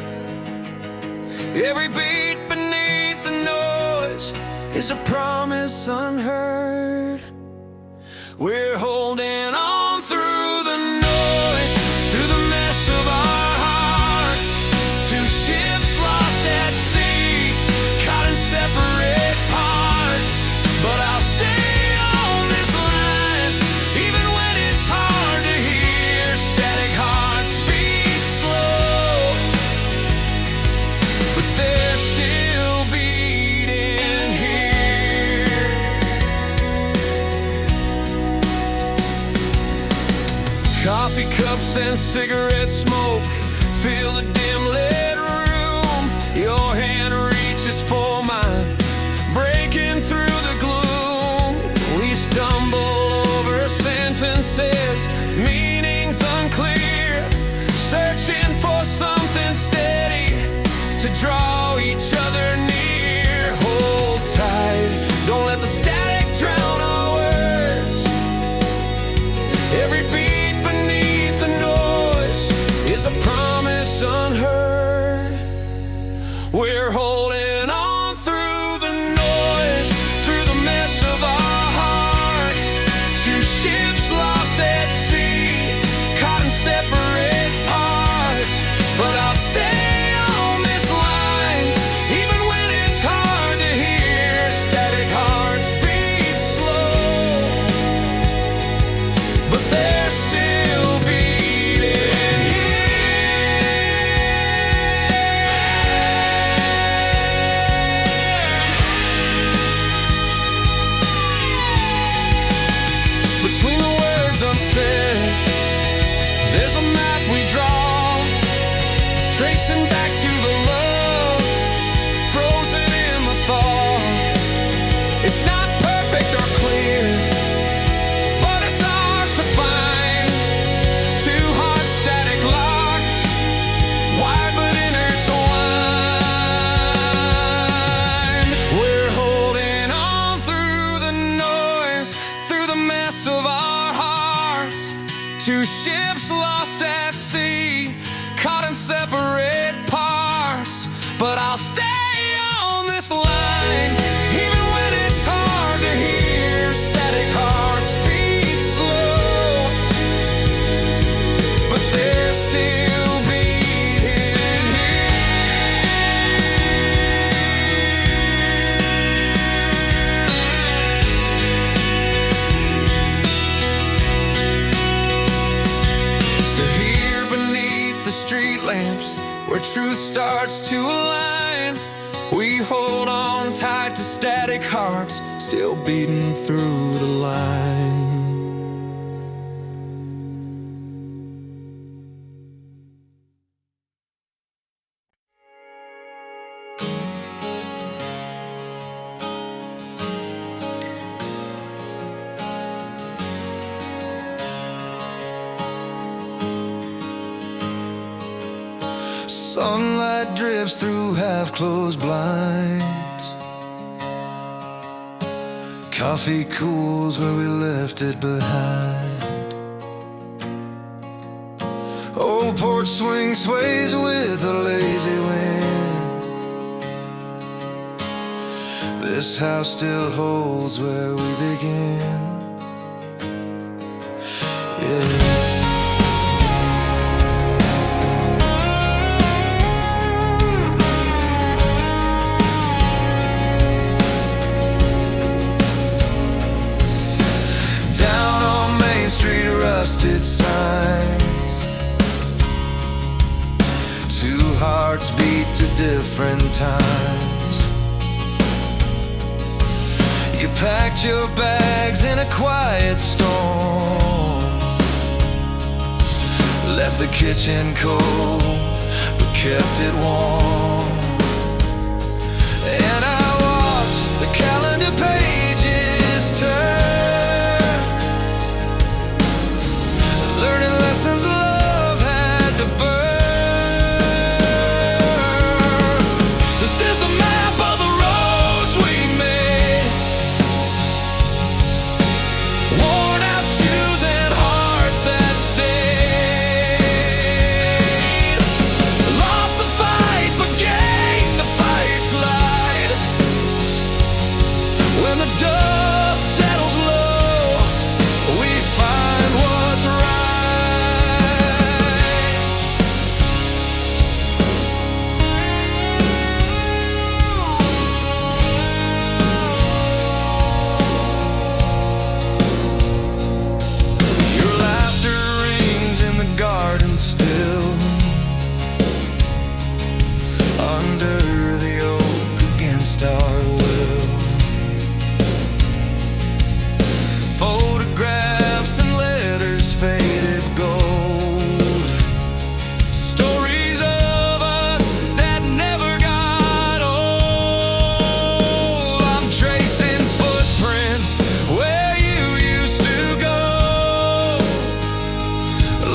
Every beat beneath the noise is a promise unheard. We're holding on through the noise, through the mess of our hearts. Two ships lost at sea, caught in separate parts. But I'll stay on this line, even when it's hard to hear. Static hearts beat slow, but they're still beating here. Coffee cups and cigarette smoke fill the dim lit room. Your hand reaches for mine, breaking through the gloom. We stumble over sentences, meanings unclear, searching for something steady to draw each other near. Hold tight, don't let the static drown our words. Every beat beneath the noise is a promise unheard. We're holding It's not perfect or clear, but it's ours to find. Two hearts static locked, wired but intertwined. We're holding on through the noise, through the mess of our hearts. Two ships lost at sea, caught in separate parts. But I'll stay on this line, even when it's hard to hear. Static hearts beat slow, but they're still beating here. So here beneath the street lamps, where truth starts to align, we hold on tight to static hearts, still beating through the line. Sunlight drips through half-closed blinds. Coffee cools where we left it behind. Old porch swing sways with a lazy wind. This house still holds where we began. Yeah. Rusted signs. Two hearts beat to different times. You packed your bags in a quiet storm, left the kitchen cold but kept it warm. And I watched the calendar pages turn, learning lessons love had to burn. This is the map of the roads we made, worn out shoes and hearts that stayed. Lost the fight but gained the fight's light. When the dust settles low, we find what's right. Your laughter rings in the garden still, under the oak against our will. Photographs and letters faded gold, stories of us that never got old. I'm tracing footprints where you used to go,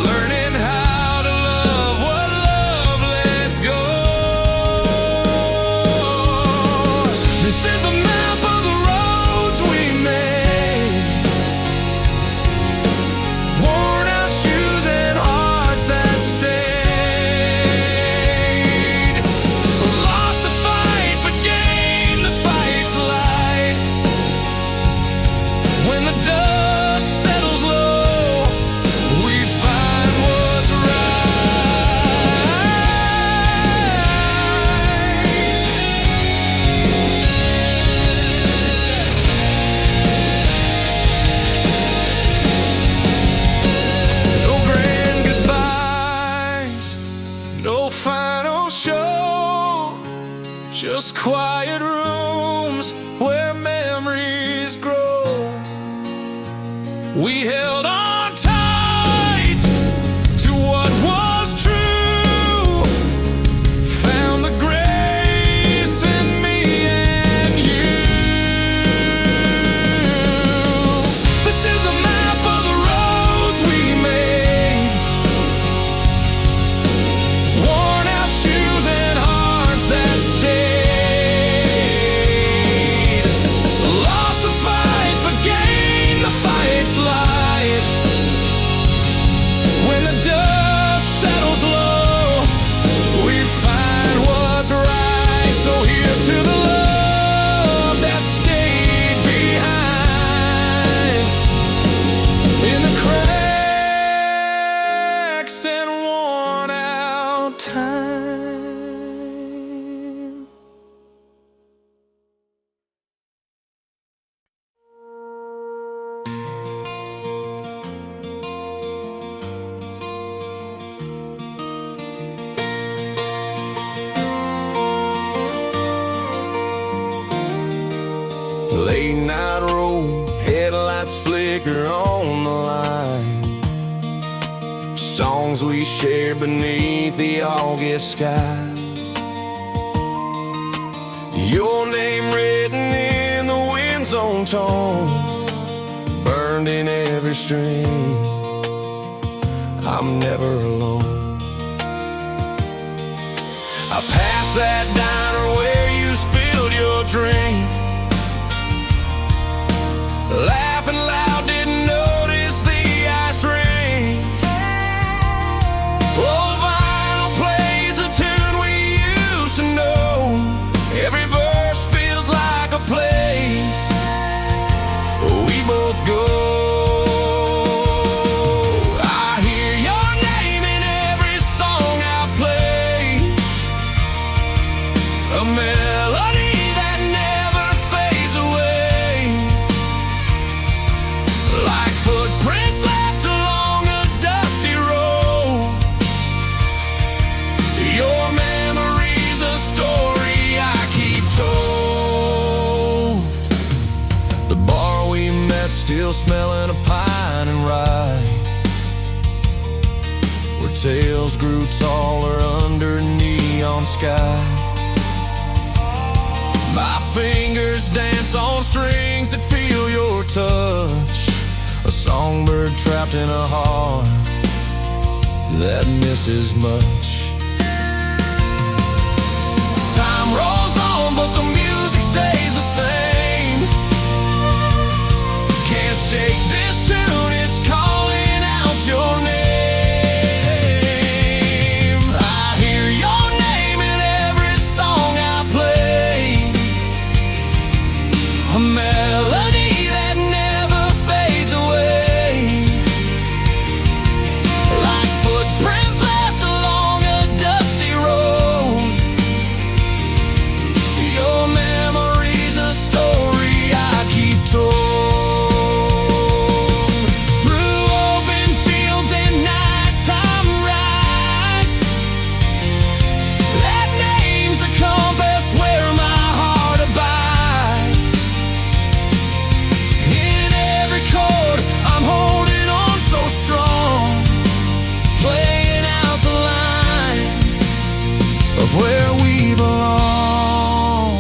learning how to love what love let go. This is the map of the roads we made, worn out shoes and hearts that stayed. Lost the fight but gained the fight's light. When the dust settles low, we find what's right. No grand goodbyes, no final show, just quiet rooms where memories grow. We held on tight to what was true, found the grace in me and you. Late night road, headlights flicker on the line. Songs we share beneath the August sky. Your name written in the wind's own tone, burned in every string. I'm never alone. I passed that diner where you spilled your drink, laughing loud, didn't notice the ice ring. Oh, vinyl plays a tune we used to know. Every verse feels like a place we both go. I hear your name in every song I play, a melody that never fades away, like footprints left along a dusty road. Your memory's a story I keep told. The bar we met still smelling of pine and rye, where tales grew taller under neon sky. My fingers dance on strings that feel your touch, a songbird trapped in a heart that misses much. Time rolls on, but the music stays the same. Can't shake this tune, it's calling out your name. I hear your name in every song I play, a melody that never fades away, like footprints left along a dusty road. Your memory's a story I keep told. Through open fields and nighttime rides, that name's the compass where my heart abides. In every chord I'm holding on so strong, playing out the lines of where we belong.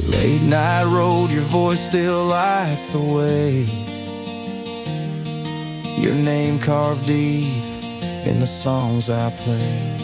Late night road, your voice still lights the way, your name carved deep in the songs I play.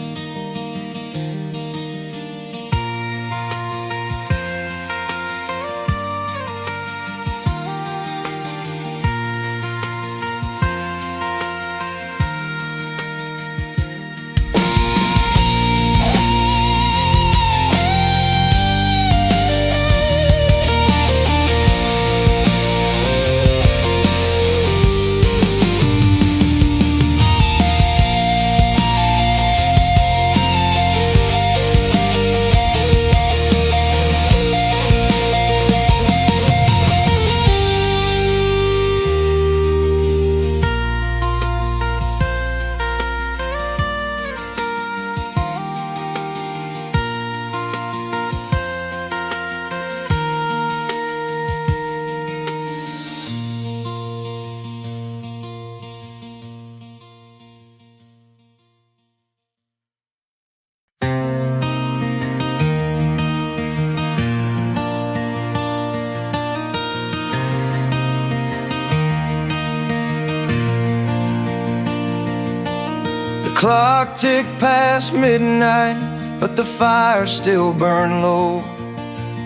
Clock ticked past midnight, but the fire still burned low.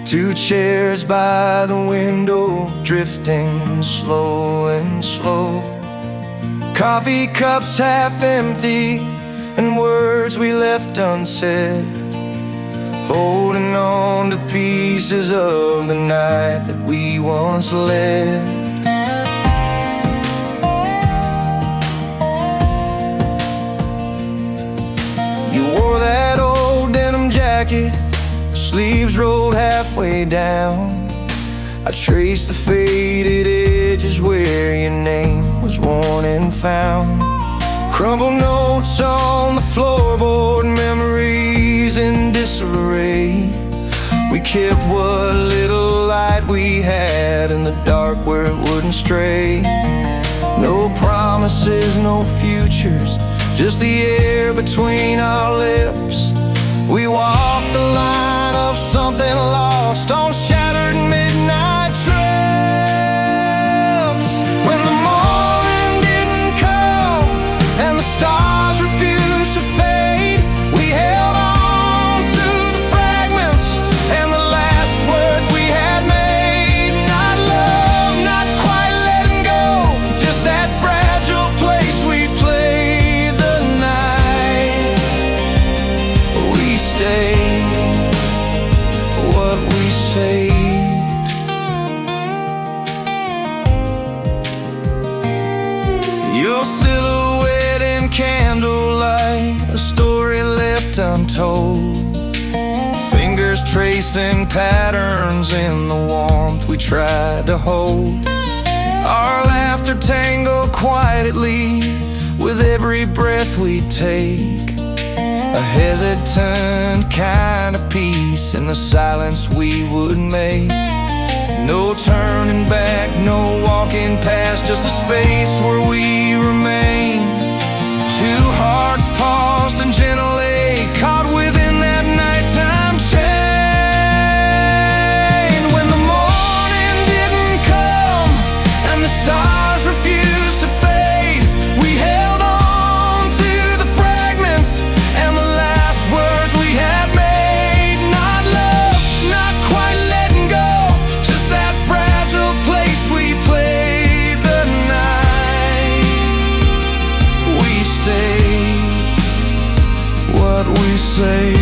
Two chairs by the window, drifting slow and slow. Coffee cups half empty, and words we left unsaid, holding on to pieces of the night that we once led. You wore that old denim jacket, sleeves rolled halfway down. I traced the faded edges where your name was worn and found. Crumbled notes on the floorboard, memories in disarray. We kept what little life shouldn't stray. No promises, no futures, just the air between our lips. We walked the line of something lost on shattered midnight trips. When the morning didn't come and the stars refused to fade, we held on to the fragments and the last words we had made. Not love, not quite letting go, just that fragile place we played the night. We stayed what we saved. Your silhouette in candlelight, a story left untold. Fingers tracing patterns in the warmth we tried to hold. Our laughter tangled quietly with every breath we take. A hesitant kind of peace in the silence we would make. No turning back, no walking past, just a space where we remain. Two hearts paused and gently caught within that nighttime chain. When the morning didn't come and the stars refused to fade, we held on to the fragments and the last words we had made. Not love, not quite letting go, just that fragile place we played the night. We stayed what we saved.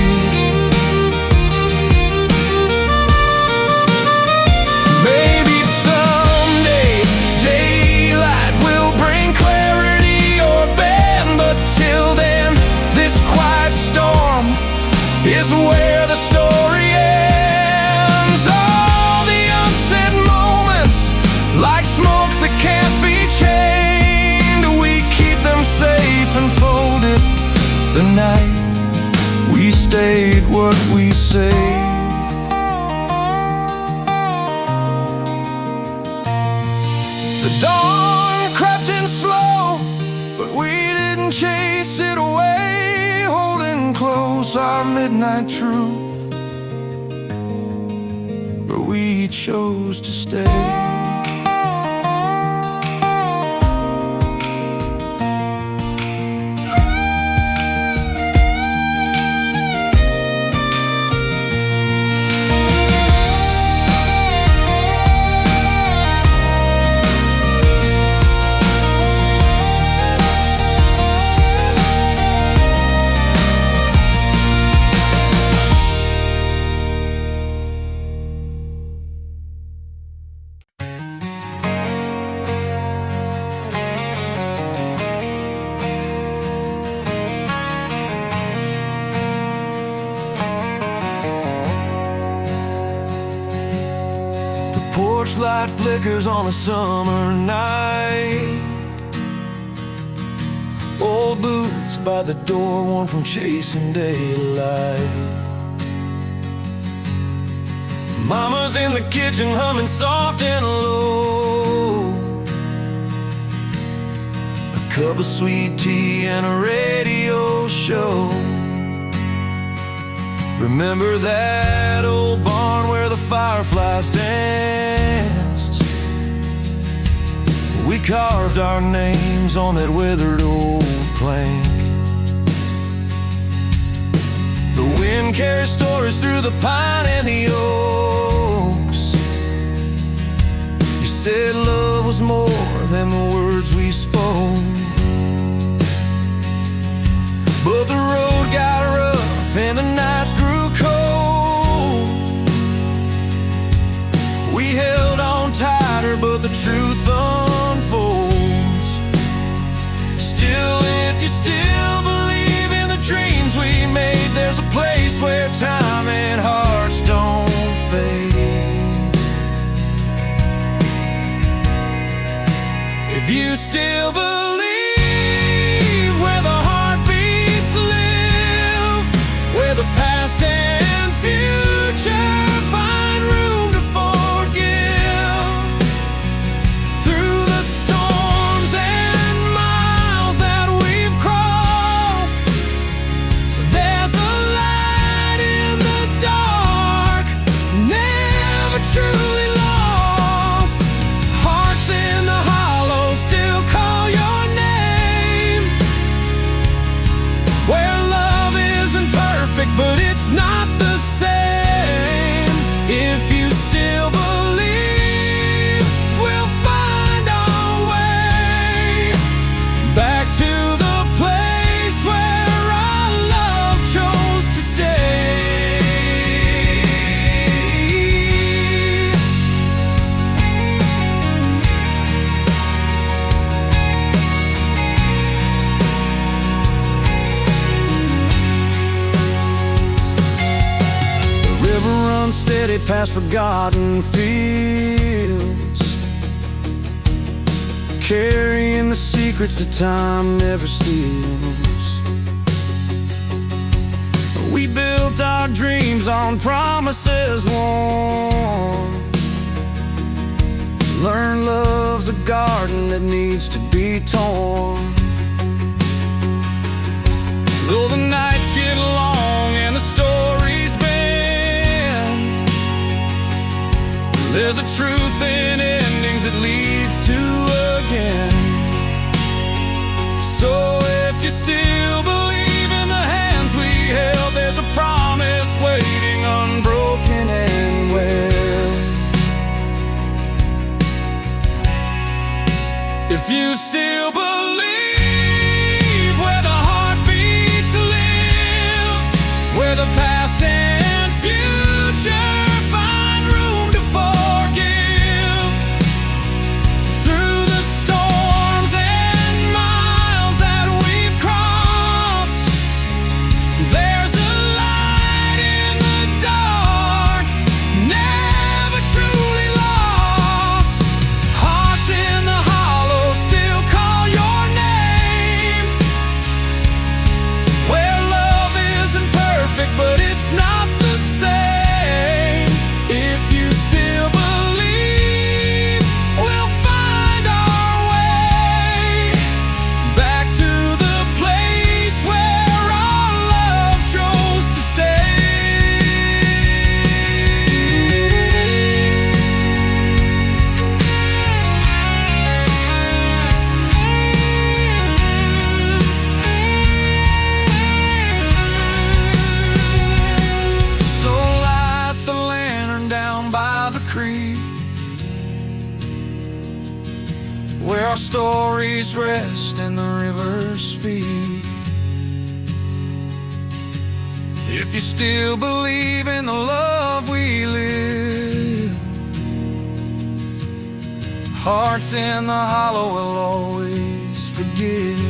Maybe someday daylight will bring clarity or bend, but till then this quiet storm is where the story ends. All the unsaid moments, like smoke that can't be chained, we keep them safe and folded. The night we stayed what we saved. The dawn crept in slow, but we didn't chase it away, holding close our midnight truth, where we chose to stay. Porch light flickers on a summer night. Old boots by the door, worn from chasing daylight. Mama's in the kitchen humming soft and low. A cup of sweet tea and a radio show. Remember that old barn where the fireflies danced? We carved our names on that weathered old plank. The wind carries stories through the pine and the oaks. You said love was more than the words we spoke, but the road got rough and the nights grew cold. We held on tighter, but the truth unfolds. Still, if you still believe in the dreams we made, there's a place where time and hearts don't fade. If you still believe where the heartbeats live, where the past and future find room to forgive, through past forgotten fields, carrying the secrets that time never steals. We built our dreams on promises won. Learn love's a garden that needs to be torn. Though the nights get long and the stories bend, there's a truth in endings that leads to again. So if you still believe in the hands we held, there's a promise waiting unbroken and well. If you still believe where the heartbeats live, where the past and future find room to forgive, through the storms and miles that we've crossed, there's a light in the dark, never truly lost. Hearts in the hollow still call your name, where love isn't perfect but it's not the same. If you still believe, we'll find our way back to the place where our love chose to So light the lantern down by the creek, where our stories rest and the rivers speak. If you still believe in the love we live, hearts in the hollow will always forgive.